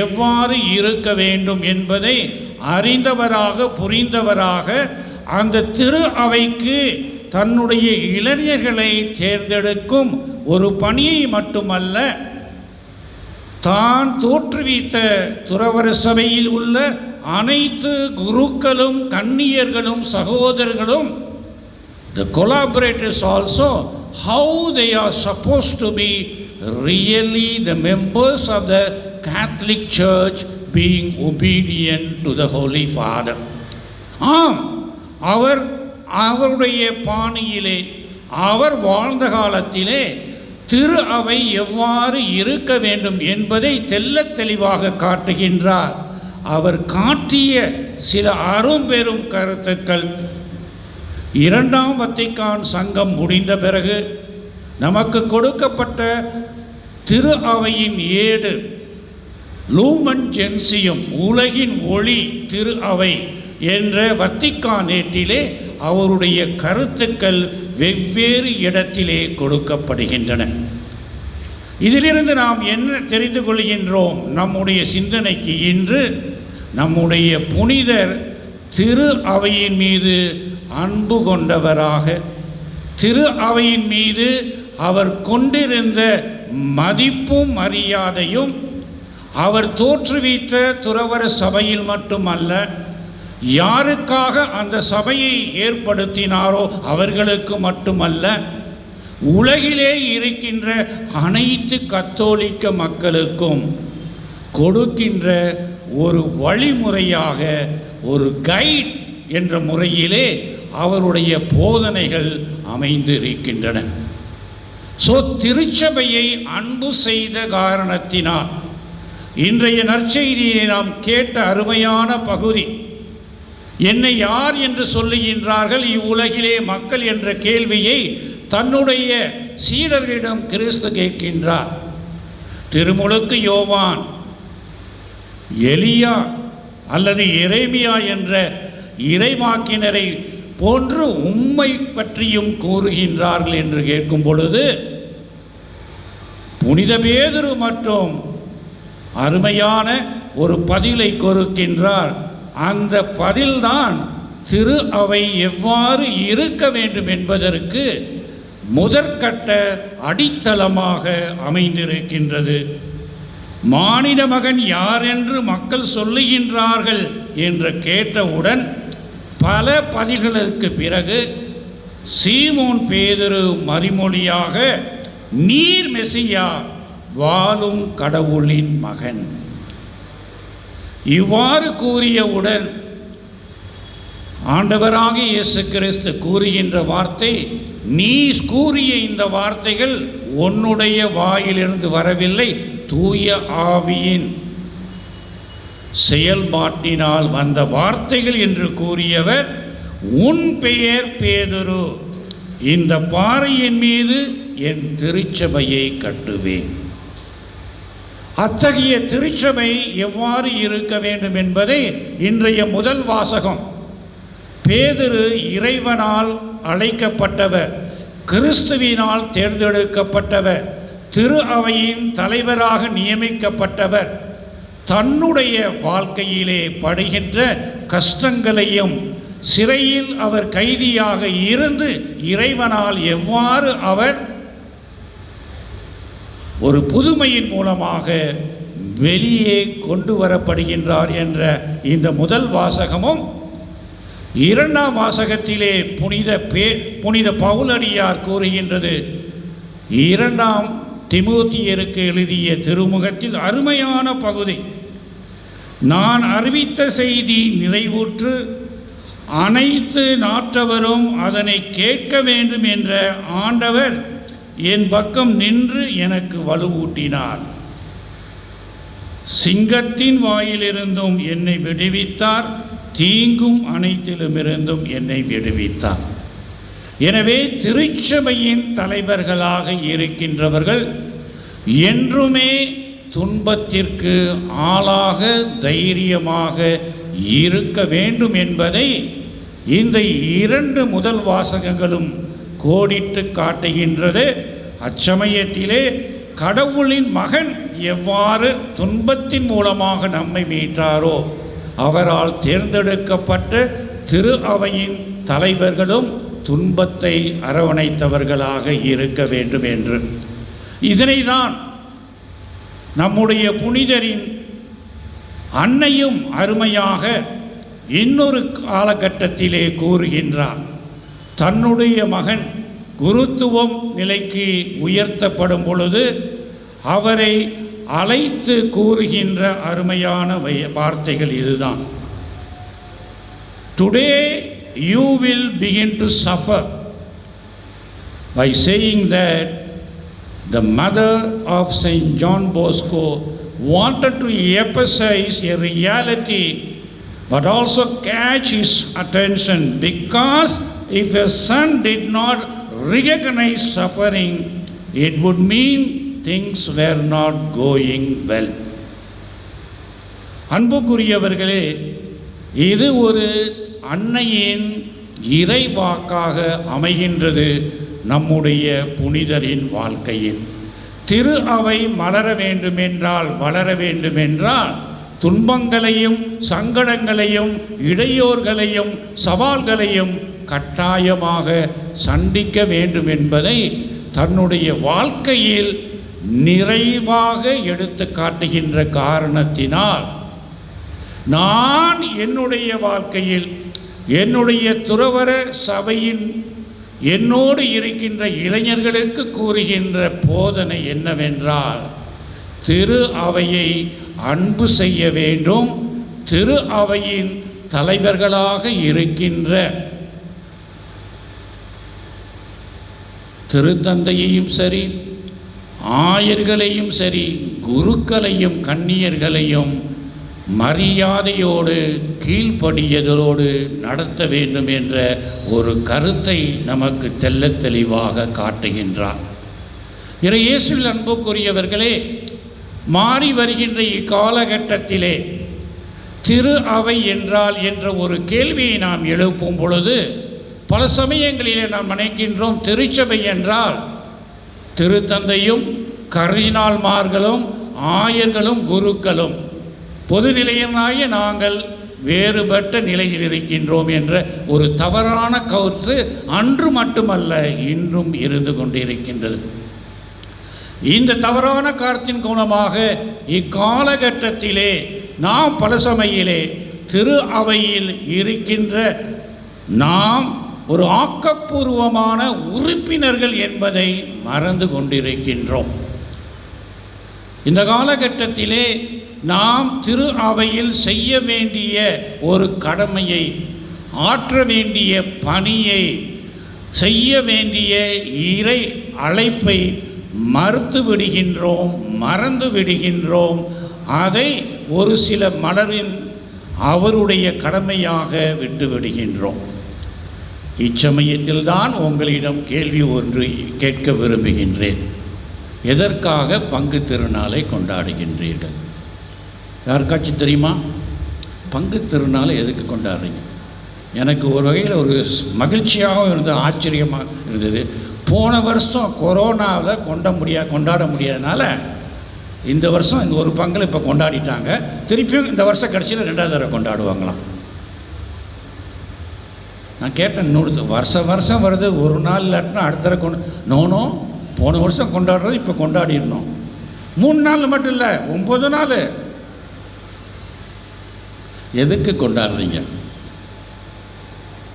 எவ்வாறு இருக்க வேண்டும் என்பதை அறிந்தவராக, புரிந்தவராக, அந்த திரு அவைக்கு தன்னுடைய இளைஞர்களை தேர்ந்தெடுக்கும் ஒரு பணியை மட்டுமல்ல, தான் தோற்றுவித்த துறவற சபையில் உள்ள அனைத்து குருக்களும், கன்னியர்களும், சகோதரர்களும், the collaborators also, how they are supposed to be really the members of the Catholic Church, being obedient to the Holy Father. ஆம், அவருடைய பாணியிலே, அவர் வாழ்ந்த காலத்திலே திரு அவை எவ்வாறு இருக்க வேண்டும் என்பதை தெள்ளத் தெளிவாக காட்டுகின்றார். அவர் காட்டிய சில அரும்பெரும் கருத்துக்கள் இரண்டாம் வத்திக்கான் சங்கம் முடிந்த பிறகு நமக்கு கொடுக்கப்பட்ட திரு அவையின் ஏடு லூமன் ஜென்சியம், உலகின் ஒளி திரு அவை என்ற வத்திக்கான் ஏட்டிலே அவருடைய கருத்துக்கள் வெவ்வேறு இடத்திலே கொடுக்கப்படுகின்றன. இதிலிருந்து நாம் என்ன தெரிந்து கொள்கின்றோம்? நம்முடைய சிந்தனைக்கு இன்று நம்முடைய புனிதர் திரு அவையின் மீது அன்பு கொண்டவராக, திரு அவையின் மீது அவர் கொண்டிருந்த மதிப்பும் மரியாதையும், அவர் தோற்றுவித்த துறவற சபையில் மட்டுமல்ல, யாருக்காக அந்த சபையை ஏற்படுத்தினாரோ அவர்களுக்கு மட்டுமல்ல, உலகிலே இருக்கின்ற அனைத்து கத்தோலிக்க மக்களுக்கும் கொடுக்கின்ற ஒரு வழிமுறையாக, ஒரு கைட் என்ற முறையிலே அவருடைய போதனைகள் அமைந்திருக்கின்றன. திருச்சபையை அன்பு செய்த காரணத்தினால் இன்றைய நற்செய்தியை நாம் கேட்ட அருமையான பகுதி, என்னை யார் என்று சொல்லுகின்றார்கள் இவ்வுலகிலே மக்கள் என்ற கேள்வியை தன்னுடைய சீடர்களிடம் கிறிஸ்து கேட்கின்றார். திருமுழுக்கு யோவான், எலியா அல்லது எரேமியா என்ற இறைவாக்கினரை போன்று உம்மை பற்றியும் கூறுகின்றார்கள் என்று கேட்கும் பொழுது, புனித பேதுரு மற்றும் அருமையான ஒரு பதிலை கொடுக்கின்றார். அந்த பதில்தான் திரு அவை எவ்வாறு இருக்க வேண்டும் என்பதற்கு முதற்கட்ட அடித்தளமாக அமைந்திருக்கின்றது. மானிட மகன் யார் என்று மக்கள் சொல்லுகின்றார்கள் என்று கேட்டவுடன் பல பதில்களுக்கு பிறகு சீமோன் பேதுரு மறுமொழியாக, நீர் மெசியா, வாழும் கடவுளின் மகன். இவ்வாறு கூறியவுடன் ஆண்டவராகிய இயேசு கிறிஸ்து கூறுகின்ற வார்த்தை, நீ கூறிய இந்த வார்த்தைகள் உன்னுடைய வாயிலிருந்து வரவில்லை, தூய ஆவியின் செயல்பாட்டினால் வந்த வார்த்தைகள் என்று கூறியவர், உன் பெயர் பேதுரு, இந்த பாறையின் மீது என் திருச்சபையை கட்டுவேன். அத்தகைய திருச்சபை எவ்வாறு இருக்க வேண்டும் என்பதை இன்றைய முதல் வாசகம். பேதுரு இறைவனால் அழைக்கப்பட்டவர், கிறிஸ்துவினால் தேர்ந்தெடுக்கப்பட்டவர், திரு அவையின் தலைவராக நியமிக்கப்பட்டவர். தன்னுடைய வாழ்க்கையிலே படுகின்ற கஷ்டங்களையும், சிறையில் அவர் கைதியாக இருந்து இறைவனால் எவ்வாறு அவர் ஒரு புதுமையின் மூலமாக வெளியே கொண்டு வரப்படுகின்றார் என்ற இந்த முதல் வாசகமும், இரண்டாம் வாசகத்திலே புனித பவுலடியார் கூறுகின்றது, இரண்டாம் தீமோத்தேயுவுக்கு எழுதிய திருமுகத்தில் அருமையான பகுதி. நான் அறிவித்த செய்தி நிறைவுற்று அனைத்து நாட்டவரும் அதனை கேட்க வேண்டும் என்ற ஆண்டவர் என் பக்கம் நின்று எனக்கு வலுவூட்டினார். சிங்கத்தின் வாயிலிருந்தும் என்னை விடுவித்தார், தீங்கும் அனைத்திலுமிருந்தும் என்னை விடுவித்தார். எனவே திருச்சபையின் தலைவர்களாக இருக்கின்றவர்கள் என்றுமே துன்பத்திற்கு ஆளாக தைரியமாக இருக்க வேண்டும் என்பதை இந்த இரண்டு முதல் வாசகங்களும் கோடிட்டு காட்டுகின்றது. அச்சமயத்திலே கடவுளின் மகன் எவ்வாறு துன்பத்தின் மூலமாக நம்மை மீட்டாரோ, அவரால் தேர்ந்தெடுக்கப்பட்ட திரு அவையின் தலைவர்களும் துன்பத்தை அரவணைத்தவர்களாக இருக்க வேண்டும் என்று. இதனை தான் நம்முடைய புனிதரின் அன்னையும் அருமையாக இன்னொரு காலகட்டத்திலே கூறுகின்றார். தன்னுடைய மகன் குருத்துவம் நிலைக்கு உயர்த்தப்படும் பொழுது அவரை அழைத்து கூறுகின்ற அருமையான வார்த்தைகள் இதுதான். Today you will begin to suffer by saying that the mother of Saint John Bosco wanted to emphasize a reality but also catch his attention, because if a son did not recognize suffering, it would mean things were not going well. அன்புக்குரியவர்களே, இது ஒரு அன்னையின் இறைவாக்காக அமைகின்றது. நம்முடைய புனிதரின் வாழ்க்கையில் திரு அவை மலர வேண்டுமென்றால், வளர வேண்டுமென்றால், துன்பங்களையும் சங்கடங்களையும் இடையோர்களையும் சவால்களையும் கட்டாயமாக சந்திக்க வேண்டும் என்பதை தன்னுடைய வாழ்க்கையில் நிறைவாக எடுத்து காட்டுகின்ற காரணத்தினால், நான் என்னுடைய வாழ்க்கையில் என்னுடைய துறவற சபையின் என்னோடு இருக்கின்ற இளைஞர்களுக்கு கூறுகின்ற போதனை என்னவென்றால், திரு அவையை அன்பு செய்ய வேண்டும். திரு அவையின் தலைவர்களாக இருக்கின்ற திருத்தந்தையையும் சரி, ஆயர்களையும் சரி, குருக்களையும் கன்னியர்களையும் மரியாதையோடு கீழ்ப்படியதோடு நடத்த வேண்டும் என்ற ஒரு கருத்தை நமக்கு தெள்ளத் தெளிவாக காட்டுகின்றார். இயேசுவில் அன்புக்குரியவர்களே, மாறி வருகின்ற இக்காலகட்டத்திலே திரு அவை என்றால் என்ற ஒரு கேள்வியை நாம் எழுப்பும் பொழுது, பல சமயங்களிலே நாம் நினைக்கின்றோம் திருச்சபை என்றால் திருத்தந்தையும் கர்தினால்மார்களும் ஆயர்களும் குருக்களும், பொதுநிலையனாகிய நாங்கள் வேறுபட்ட நிலையில் இருக்கின்றோம் என்ற ஒரு தவறான கருத்து அன்று மட்டுமல்ல இன்றும் இருந்து கொண்டிருக்கின்றது. இந்த தவறான கருத்தின் மூலமாக இக்காலகட்டத்திலே நாம் பல சமயிலே திரு அவையில் இருக்கின்ற நாம் ஒரு ஆக்கப்பூர்வமான உறுப்பினர்கள் என்பதை மறந்து கொண்டிருக்கின்றோம். இந்த காலகட்டத்திலே நாம் திரு அவையில் செய்ய வேண்டிய ஒரு கடமையை, ஆற்ற வேண்டிய பணியை, செய்ய வேண்டிய இறை அழைப்பை மறுத்து விடுகின்றோம், மறந்து விடுகின்றோம். அதை ஒரு சில மலரின் அவருடைய கடமையாக விட்டுவிடுகின்றோம். இச்சமயத்தில்தான் உங்களிடம் கேள்வி ஒன்று கேட்க விரும்புகின்றேன். எதற்காக பங்கு திருநாளை கொண்டாடுகின்றீர்கள்? யாருக்காச்சும் தெரியுமா? பங்கு திருநாளை எதுக்கு கொண்டாடுறீங்க? எனக்கு ஒரு வகையில் ஒரு மகிழ்ச்சியாகவும் இருந்தது, ஆச்சரியமாக இருந்தது. போன வருஷம் கொரோனாவில் கொண்டாட முடியாதனால இந்த வருஷம் இந்த ஒரு பங்கில் இப்போ கொண்டாடிட்டாங்க. திருப்பியும் இந்த வருஷம் கடைசியில் 2வது தடவை கொண்டாடுவாங்களாம். நான் கேட்டேன், இன்னொரு வருஷம் வருது, ஒரு நாள் இல்லாட்டினா அடுத்த தடவை நோனோ, போன வருஷம் கொண்டாடுறது இப்போ கொண்டாடிடணும். 3 நாள் மட்டும் இல்லை, 9 நாள். எதுக்கு கொண்டாடுறீங்க?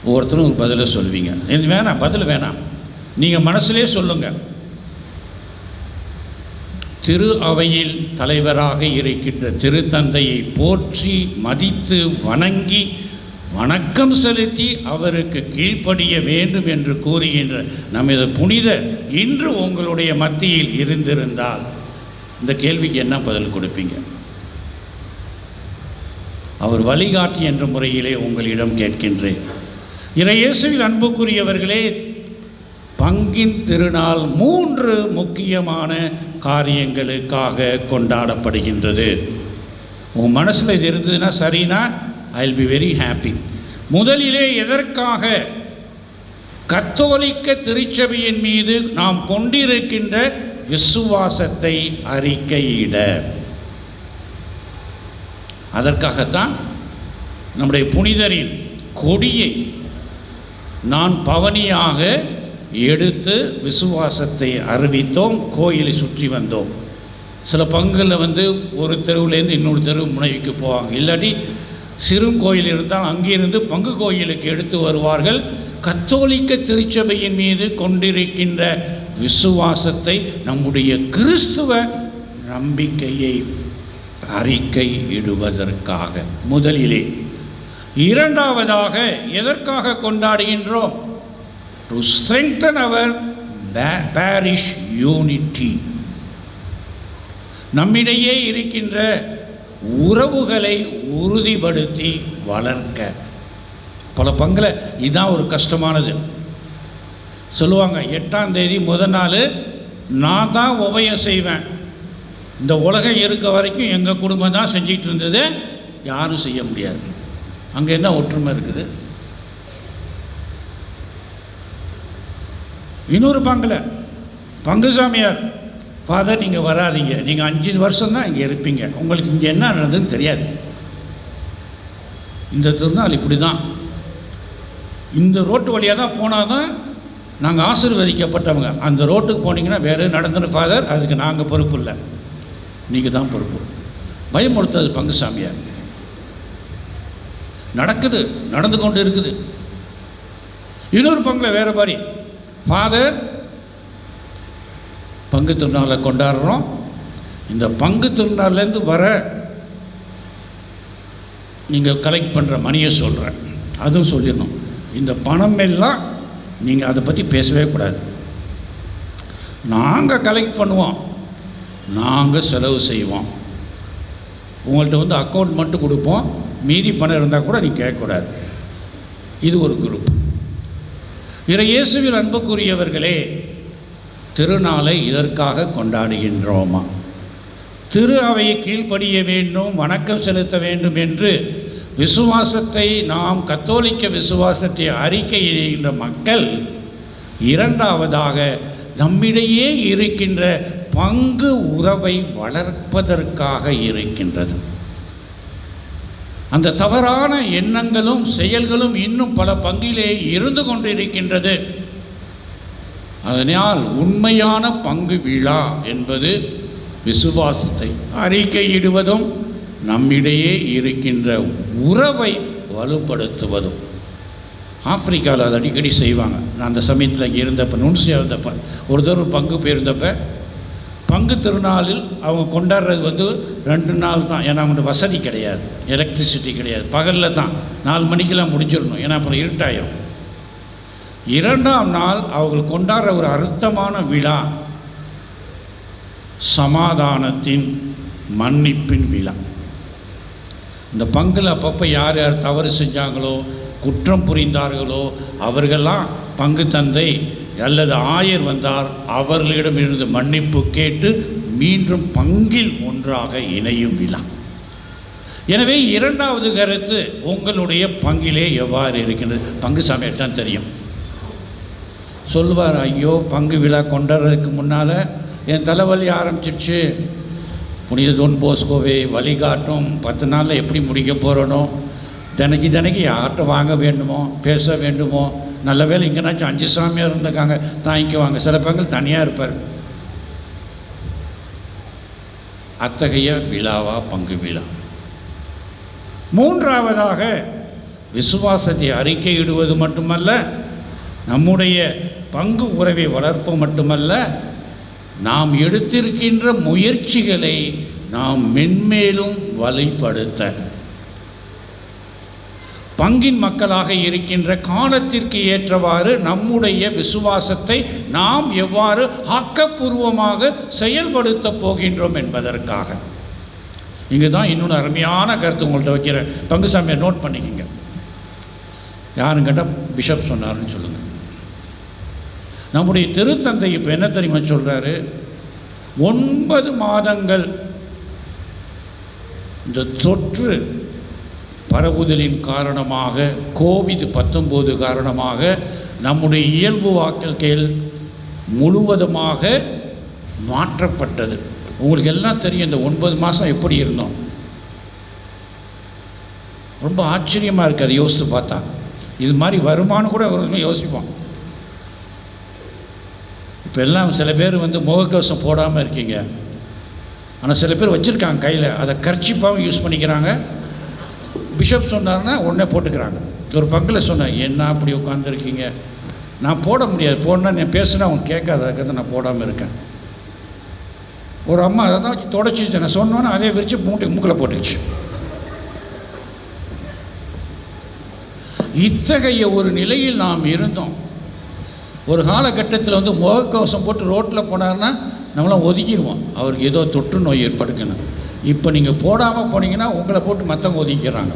ஒவ்வொருத்தரும் ஒரு பதிலை சொல்வீங்க. எனக்கு வேணாம், பதில் வேணாம், நீங்கள் மனசுலே சொல்லுங்கள். திரு அவையில் தலைவராக இருக்கின்ற திருத்தந்தையை போற்றி மதித்து வணங்கி வணக்கம் செலுத்தி அவருக்கு கீழ்ப்படிய வேண்டும் என்று கூறுகின்ற நமது புனிதர் இன்று உங்களுடைய மத்தியில் இருந்திருந்தால் இந்த கேள்விக்கு என்ன பதில் கொடுப்பீங்க? அவர் வழிகாட்டி என்ற முறையிலே உங்களிடம் கேட்கின்றேன். இறையேசுவில் அன்புக்குரியவர்களே, பங்கின் திருநாள் 3 முக்கியமான காரியங்களுக்காக கொண்டாடப்படுகின்றது. உன் மனசில் இது இருந்ததுன்னா சரினா I will be very happy. முதலிலே எதற்காக? கத்தோலிக்க திருச்சபையின் மீது நாம் கொண்டிருக்கின்ற விசுவாசத்தை அறிக்கையிட. அதற்காகத்தான் நம்முடைய புனிதரின் கொடியை நான் பவனியாக எடுத்து விசுவாசத்தை அறிவித்தோம். கோயிலை சுற்றி வந்தோம். சில பங்குகளில் ஒரு தெருவிலேருந்து இன்னொரு தெரு முனைக்கு போவாங்க. இல்லாட்டி சிறு கோயில் இருந்தால் அங்கிருந்து பங்கு கோயிலுக்கு எடுத்து வருவார்கள். கத்தோலிக்க திருச்சபையின் மீது கொண்டிருக்கின்ற விசுவாசத்தை, நம்முடைய கிறிஸ்துவ நம்பிக்கையை அறிக்கை இடுவதற்காக முதலிலே. இரண்டாவதாக எதற்காக கொண்டாடுகின்றோம்? To strengthen our parish unity. நம்மிடையே இருக்கின்ற உறவுகளை உறுதிப்படுத்தி வளர்க்க. பல பங்கில் இதுதான் ஒரு கஷ்டமானது. சொல்லுவாங்க, 8ஆம் தேதி முதல் நாள் நான் தான் உபயம் செய்வேன். இந்த உலகம் இருக்க வரைக்கும் எங்கள் குடும்பம் தான் செஞ்சிட்டு இருந்தது, யாரும் செய்ய முடியாது. அங்கே என்ன ஒற்றுமை இருக்குது? இன்னொரு பங்கில் பங்கு சாமியார், ஃபாதர் நீங்கள் வராதிங்க, நீங்கள் 5 வருஷம்தான் இங்கே இருப்பீங்க, உங்களுக்கு இங்கே என்ன நடந்ததுன்னு தெரியாது. இந்த திருநாள் இப்படி தான், இந்த ரோட்டு வழியாக தான் போனால் தான் நாங்கள் ஆசீர்வதிக்கப்பட்டவங்க. அந்த ரோட்டுக்கு போனீங்கன்னா வேறு நடந்துரு ஃபாதர், அதுக்கு நாங்கள் பொறுப்பு இல்லை, நீங்கள் தான் பொறுப்பு. பயமுறுத்தது பங்கு சாமியார். நடந்து கொண்டு இருக்குது. இன்னொரு பங்கில் வேறு மாதிரி, ஃபாதர் பங்கு திருநாளை கொண்டாடுறோம், இந்த பங்கு திருநாள்லேருந்து வர நீங்கள் கலெக்ட் பண்ணுற மணியை சொல்கிறேன், அதுவும் சொல்லிடணும். இந்த பணம் எல்லாம் நீங்கள் அதை பற்றி பேசவே கூடாது. நாங்கள் கலெக்ட் பண்ணுவோம், நாங்கள் செலவு செய்வோம், உங்கள்கிட்ட அக்கௌண்ட் மட்டும் கொடுப்போம், மீதி பணம் இருந்தால் கூட நீங்கள் கேட்கக்கூடாது. இது ஒரு குரூப். இயேசுவில் அன்புக்குரியவர்களே, திருநாளை இதற்காக கொண்டாடுகின்றோமா? திரு அவையை கீழ்ப்படிய வேண்டும், வணக்கம் செலுத்த வேண்டும் என்று விசுவாசத்தை, நாம் கத்தோலிக்க விசுவாசத்தை அறிக்கையிடுகின்ற மக்கள், இரண்டாவதாக நம்மிடையே இருக்கின்ற பங்கு உறவை வளர்ப்பதற்காக இருக்கின்றது. அந்த தவறான எண்ணங்களும் செயல்களும் இன்னும் பல பங்கிலே இருந்து கொண்டிருக்கின்றது. அதனால் உண்மையான பங்கு விழா என்பது விசுவாசத்தை அறிக்கையிடுவதும் நம்மிடையே இருக்கின்ற உறவை வலுப்படுத்துவதும். ஆப்பிரிக்காவில் அது அடிக்கடி செய்வாங்க. நான் அந்த சமயத்தில் இங்கே இருந்தப்போ, நுன்சியாக இருந்தப்போ, ஒரு தடவை பங்கு போயிருந்தப்போ, பங்கு திருநாளில் அவங்க கொண்டாடுறது 2 நாள் தான். ஏன்னா அவங்களுக்கு வசதி கிடையாது, எலக்ட்ரிசிட்டி கிடையாது, பகலில் தான் 4 மணிக்கெல்லாம் முடிஞ்சிடணும், ஏன்னா அப்புறம் இருட்டாயிரும். 2ஆம் நாள் அவங்க கொண்டாடுற ஒரு அர்த்தமான விழா சமாதானத்தின் மன்னிப்பின் விழா. இந்த பங்கில் அப்பப்போ யார் யார் தவறு செஞ்சாங்களோ, குற்றம் புரிந்தார்களோ அவர்களெல்லாம் பங்கு தந்தை அல்லது ஆயர் வந்தார் அவர்களிடமிருந்து மன்னிப்பு கேட்டு மீண்டும் பங்கில் ஒன்றாக இணையும் விழா. எனவே இரண்டாவது கருத்து, உங்களுடைய பங்கிலே எவ்வாறு இருக்கின்றது? பங்கு சாமியார் தான் தெரியும். சொல்லுவார், ஐயோ பங்கு விழா கொண்டாடுறதுக்கு முன்னால் என் தலைவலி ஆரம்பிச்சிடுச்சு, புனித தொன் போஸ்கோவை வழிகாட்டும் 10 நாளில் எப்படி முடிக்க போகிறனோ, தினைக்கு யார்கிட்ட வாங்க வேண்டுமோ, பேச வேண்டுமோ, நல்ல வேலை இங்கேனாச்சும் 5 சாமியார் இருந்திருக்காங்க, தாங்கிக்குவாங்க. சில பங்கள் தனியாக இருப்பார். அத்தகைய விழாவா பங்கு விழா? மூன்றாவதாக, விசுவாசத்தை அறிக்கையிடுவது மட்டுமல்ல, நம்முடைய பங்கு உறவை வளர்ப்பு மட்டுமல்ல, நாம் எடுத்திருக்கின்ற முயற்சிகளை நாம் மென்மேலும் வலுப்படுத்த, பங்கின் மக்களாக இருக்கின்ற காலத்திற்கு ஏற்றவாறு நம்முடைய விசுவாசத்தை நாம் எவ்வாறு ஆக்கப்பூர்வமாக செயல்படுத்த போகின்றோம் என்பதற்காக. இங்கே தான் இன்னொன்று அருமையான கருத்து உங்கள்கிட்ட வைக்கிறேன். பங்கு சாமியை நோட் பண்ணிக்கங்க. யாரும் கேட்டால் பிஷப் சொன்னார்னு சொல்லுங்கள். நம்முடைய திருத்தந்தை இப்போ என்ன தெரியுமா சொல்கிறாரு? 9 மாதங்கள் இந்த தொற்று பரவுதலின் காரணமாக, COVID-19 காரணமாக நம்முடைய இயல்பு வாழ்க்கையில் முழுவதுமாக மாற்றப்பட்டது. உங்களுக்கு எல்லாம் தெரியும் இந்த 9 மாதம் எப்படி இருந்தோம். ரொம்ப ஆச்சரியமாக இருக்குது அதை யோசித்து பார்த்தா. இது மாதிரி வருமானு கூட ஒரு யோசிப்போம். இப்போ எல்லாம் சில பேர் முகக்கவசம் போடாமல் இருக்கீங்க, ஆனால் சில பேர் வச்சுருக்காங்க கையில், அதை கர்ச்சிப்பாகவும் யூஸ் பண்ணிக்கிறாங்க. பிஷப் சொன்னார்னா உடனே போட்டுக்கிறாங்க. ஒரு பங்கில் சொன்னேன், என்ன அப்படி உட்காந்துருக்கீங்க, நான் போட முடியாது, போடனா நீ பேசுனா அவங்க கேட்காத, அதுக்கு நான் போடாமல் இருக்கேன். ஒரு அம்மா அதை தான் வச்சு தொடச்சிச்சு, நான் சொன்னோன்னே அதே விரிச்சு மூக்கில் போட்டுச்சு. இத்தகைய ஒரு நிலையில் நாம் இருந்தோம். ஒரு காலகட்டத்தில் முகக்கவசம் போட்டு ரோட்டில் போனார்னா நம்மளாம் ஒதுக்கிடுவோம், அவருக்கு ஏதோ தொற்று நோய் ஏற்படுக்கணும். இப்போ நீங்கள் போடாமல் போனீங்கன்னா உங்களை போட்டு மற்றவங்க ஒதுக்கிறாங்க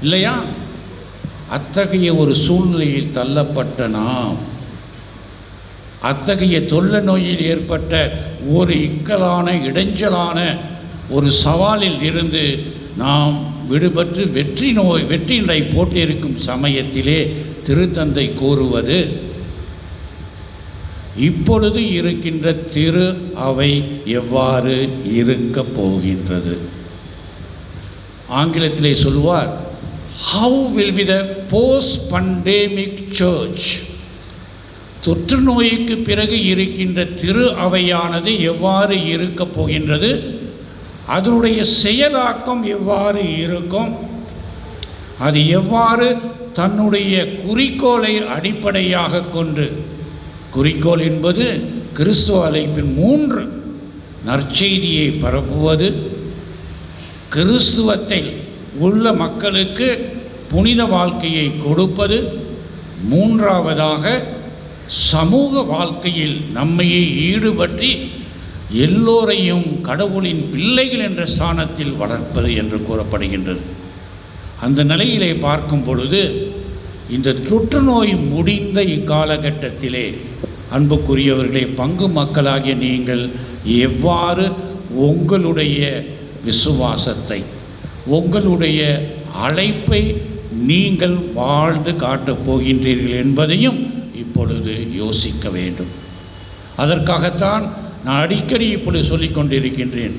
இல்லையா? அத்தகைய ஒரு சூழ்நிலையில் தள்ளப்பட்ட நாம், அத்தகைய தொல்லை நோயில் ஏற்பட்ட ஒரு இக்கலான இடைஞ்சலான ஒரு சவாலில் இருந்து நாம் விடுபட்டு வெற்றியினை போட்டிருக்கும் சமயத்திலே திருத்தந்தை கூறுவது, இப்பொழுது இருக்கின்ற திரு அவை எவ்வாறு இருக்க போகின்றது? ஆங்கிலத்திலே சொல்வார், how will be the post pandemic church? தொற்று நோய்க்கு பிறகு இருக்கின்ற திரு அவையானது எவ்வாறு இருக்க போகின்றது? அதனுடைய செயலாக்கம் எவ்வாறு இருக்கும்? அது எவ்வாறு தன்னுடைய குறிக்கோளை அடிப்படையாக கொண்டு, குறிக்கோள் என்பது கிறிஸ்துவ அழைப்பின் 3 நற்செய்தியை பரப்புவது, கிறிஸ்துவத்தில் உள்ள மக்களுக்கு புனித வாழ்க்கையை கொடுப்பது, 3ஆவதாக சமூக வாழ்க்கையில் நம்மையை ஈடுபற்றி எல்லோரையும் கடவுளின் பிள்ளைகள் என்ற ஸ்தானத்தில் வளர்ப்பது என்று கூறப்படுகின்றது. அந்த நிலையிலே பார்க்கும் பொழுது, இந்த தொற்று நோய் முடிந்த இக்காலகட்டத்திலே அன்புக்குரியவர்களே, பங்கு மக்களாகிய நீங்கள் எவ்வாறு உங்களுடைய விசுவாசத்தை, உங்களுடைய அழைப்பை நீங்கள் வாழ்ந்து காட்டப் போகின்றீர்கள் என்பதையும் இப்பொழுது யோசிக்க வேண்டும். அதற்காகத்தான் நான் அடிக்கடி இப்பொழுது சொல்லிக் கொண்டிருக்கின்றேன்,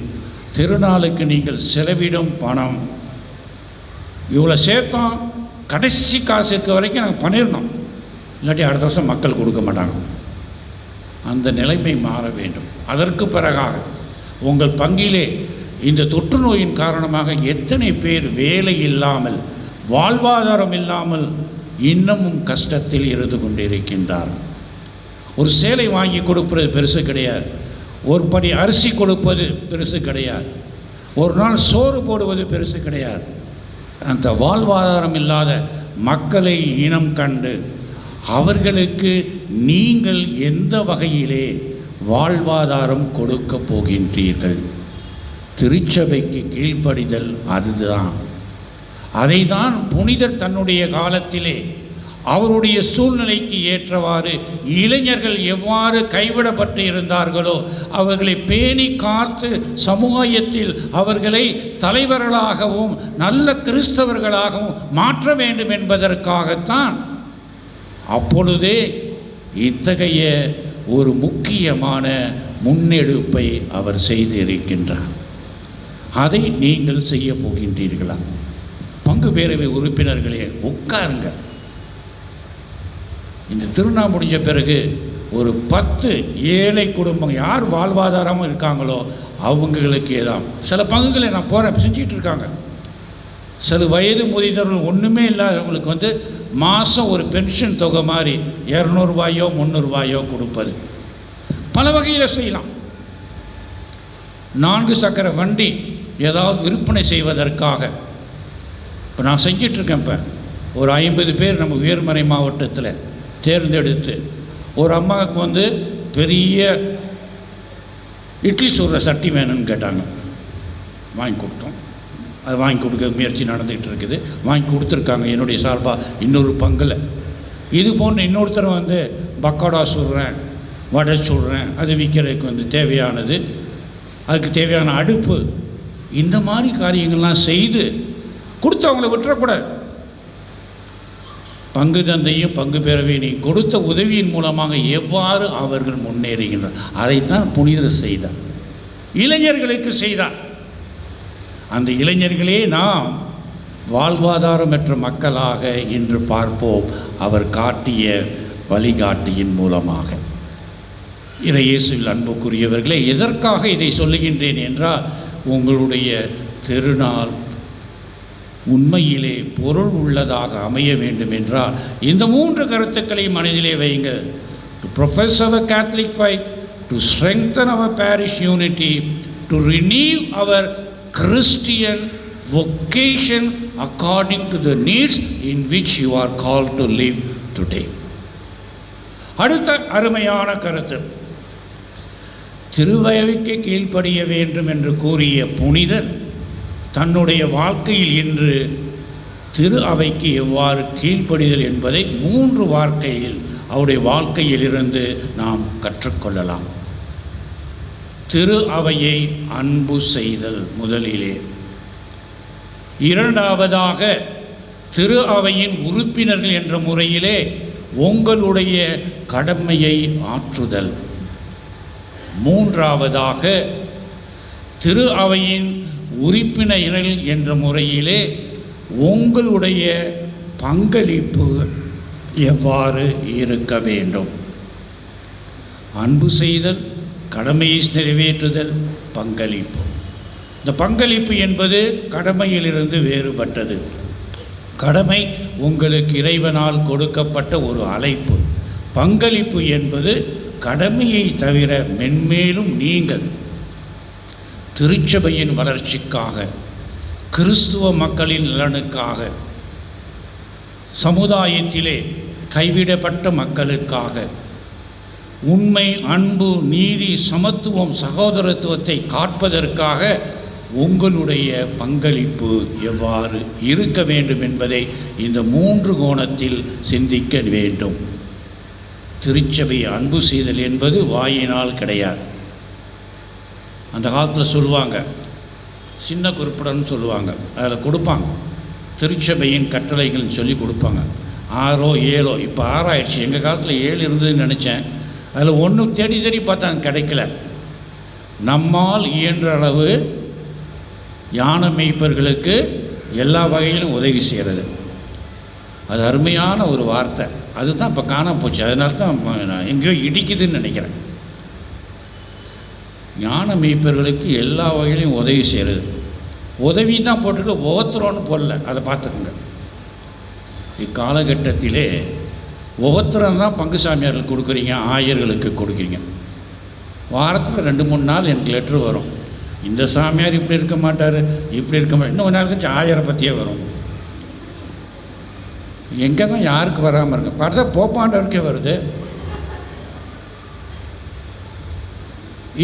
திருநாளுக்கு நீங்கள் செலவிடும் பணம் இவ்வளோ சேர்த்தோம், கடைசி காசு இருக்க வரைக்கும் நாங்கள் பண்ணிடணும், இல்லாட்டி அடுத்த வருஷம் மக்கள் கொடுக்க மாட்டாங்க. அந்த நிலைமை மாற வேண்டும். அதற்கு பிறகாக உங்கள் பங்கிலே இந்த தொற்று நோயின் காரணமாக எத்தனை பேர் வேலை இல்லாமல், வாழ்வாதாரம் இல்லாமல் இன்னமும் கஷ்டத்தில் இருந்து கொண்டிருக்கின்றார். ஒரு சேலை வாங்கி கொடுப்பது பெருசு கிடையாது, ஒரு படி அரிசி கொடுப்பது பெருசு கிடையாது, ஒரு நாள் சோறு போடுவது பெருசு கிடையாது. அந்த வாழ்வாதாரம் இல்லாத மக்களை இனம் கண்டு அவர்களுக்கு நீங்கள் எந்த வகையிலே வாழ்வாதாரம் கொடுக்க போகின்றீர்கள்? திருச்சபைக்கு கீழ்ப்படிதல் அதுதான். அதை தான் புனிதர் தன்னுடைய காலத்திலே அவருடைய சூழ்நிலைக்கு ஏற்றவாறு இளைஞர்கள் எவ்வாறு கைவிடப்பட்டு இருந்தார்களோ அவர்களை பேணி காத்து சமுதாயத்தில் அவர்களை தலைவர்களாகவும் நல்ல கிறிஸ்தவர்களாகவும் மாற்ற வேண்டும் என்பதற்காகத்தான் அப்பொழுதே இத்தகைய ஒரு முக்கியமான முன்னெடுப்பை அவர் செய்து இருக்கின்றார். அதை நீங்கள் செய்ய போகின்றீர்களா? பங்கு பேரவை உறுப்பினர்களே, உட்காருங்க. இந்த திருநாள் முடிஞ்ச பிறகு ஒரு 10 ஏழை குடும்பம் யார் வாழ்வாதாரமும் இருக்காங்களோ அவங்களுக்கு ஏதாவது சில பங்குகளை நான் போகிறேன் செஞ்சிட்டு இருக்காங்க. சில வயது முதியவர்கள் ஒன்றுமே இல்லாதவங்களுக்கு மாதம் ஒரு பென்ஷன் தொகை மாதிரி 200 ரூபாயோ 300 ரூபாயோ கொடுப்பது பல வகையில் செய்யலாம். 4 சக்கர வண்டி ஏதாவது விற்பனை செய்வதற்காக இப்போ நான் செஞ்சிட்ருக்கேன். இப்போ ஒரு 50 பேர் நம்ம உயர்மறை மாவட்டத்தில் தேர்ந்தெடுத்து ஒரு அம்மாவுக்கு பெரிய இட்லி சுடுற சட்டி வேணும்னு கேட்டாங்க. வாங்கி கொடுத்தோம். அது வாங்கி கொடுக்க முயற்சி நடந்துகிட்டு இருக்குது. வாங்கி கொடுத்துருக்காங்க என்னுடைய சார்பாக இன்னொரு பங்கில். இது போன்ற இன்னொருத்தர் பக்கோடா சுடுறேன், வடை சுடுறேன், அது விற்கிறதுக்கு தேவையானது, அதுக்கு தேவையான அடுப்பு, இந்த மாதிரி காரியங்கள்லாம் செய்து கொடுத்து அவங்கள விட்டுறக்கூடாது. பங்கு தந்தையும் பங்கு பேரவையும் கொடுத்த உதவியின் மூலமாக எவ்வாறு அவர்கள் முன்னேறுகின்றனர் அதைத்தான் புனிதர் செய்தார். இளைஞர்களுக்கு செய்தார். அந்த இளைஞர்களே நாம் வாழ்வாதாரமற்ற மக்களாக இன்று பார்ப்போம் அவர் காட்டிய வழிகாட்டியின் மூலமாக. இயேசுவில் அன்புக்குரியவர்களே, எதற்காக இதை சொல்லுகின்றேன் என்றால் உங்களுடைய திருநாள் உண்மையிலே பொருள் உள்ளதாக அமைய வேண்டும் என்றால் இந்த 3 கருத்துக்களை மனதிலே வைங்க. To profess our Catholic faith, to strengthen our parish unity, to renew our Christian vocation according to the needs in which you are called to live today. அடுத்த அருமையான கருத்து, திருவயவுக்கு கீழ்ப்படிய வேண்டும் என்று கூறிய புனிதர் தன்னுடைய வாழ்க்கையில் இன்று திரு அவைக்கு எவ்வாறு கீழ்ப்படிதல் என்பதை 3 வார்த்தையில் அவருடைய வாழ்க்கையிலிருந்து நாம் கற்றுக்கொள்ளலாம். திரு அவையை அன்பு செய்தல் முதலிலே. இரண்டாவதாக திரு அவையின் உறுப்பினர்கள் என்ற முறையிலே உங்களுடைய கடமையை ஆற்றுதல். மூன்றாவதாக திரு அவையின் உறுப்பினர்கள் என்ற முறையிலே உங்களுடைய பங்களிப்பு எவ்வாறு இருக்க வேண்டும். அன்பு செய்தல், கடமையை நிறைவேற்றுதல், பங்களிப்பு. இந்த பங்களிப்பு என்பது கடமையிலிருந்து வேறுபட்டது. கடமை உங்களுக்கு இறைவனால் கொடுக்கப்பட்ட ஒரு அழைப்பு. பங்களிப்பு என்பது கடமையை தவிர மென்மேலும் நீங்கள் திருச்சபையின் வளர்ச்சிக்காக, கிறிஸ்துவ மக்களின் நலனுக்காக, சமுதாயத்திலே கைவிடப்பட்ட மக்களுக்காக, உண்மை, அன்பு, நீதி, சமத்துவம், சகோதரத்துவத்தை காப்பதற்காக உங்களுடைய பங்களிப்பு எவ்வாறு இருக்க வேண்டும் என்பதை இந்த 3 கோணத்தில் சிந்திக்க வேண்டும். திருச்சபை அன்பு செய்தல் என்பது வாயினால் கிடையாது. அந்த காலத்தில் சொல்லுவாங்க, சின்ன குறிப்பிடன்னு சொல்லுவாங்க, அதில் கொடுப்பாங்க திருச்சபையின் கட்டளைகள்னு சொல்லி கொடுப்பாங்க. 6ஓ 7ஓ, இப்போ 6 ஆயிடுச்சு. எங்கள் காலத்தில் 7 இருந்ததுன்னு நினச்சேன். அதில் 1 தேடி தேடி பார்த்தா கிடைக்கல. நம்மால் இயன்ற அளவு யான மேய்ப்பர்களுக்கு எல்லா வகையிலும் உதவி செய்கிறது. அது அருமையான ஒரு வார்த்தை. அதுதான் இப்போ காணாம போச்சு. அதனால தான் எங்கேயோ இடிக்குதுன்னு நினைக்கிறேன். ஞான மேய்ப்பர்களுக்கு எல்லா வகையிலையும் உதவி செய்கிறது. உதவி தான் போட்டுட்டு ஒவ்வொருத்தரோன்னு போடல. அதை பார்த்துக்குங்க. இக்காலகட்டத்திலே ஒவ்வொருத்தரும் தான் பங்கு சாமியார்கள் கொடுக்குறீங்க, ஆயர்களுக்கு கொடுக்குறீங்க. வாரத்தில் 2-3 நாள் எனக்கு லெட்ரு வரும். இந்த சாமியார் இப்படி இருக்க மாட்டார், இப்படி இருக்க மாட்டார். இன்னும் 1 நாள் கழிச்சு ஆயரை பற்றியே வரும். எங்கே தான் யாருக்கு வராமல் இருக்கு பார்த்தா போப்பாண்டவருக்கே வருது.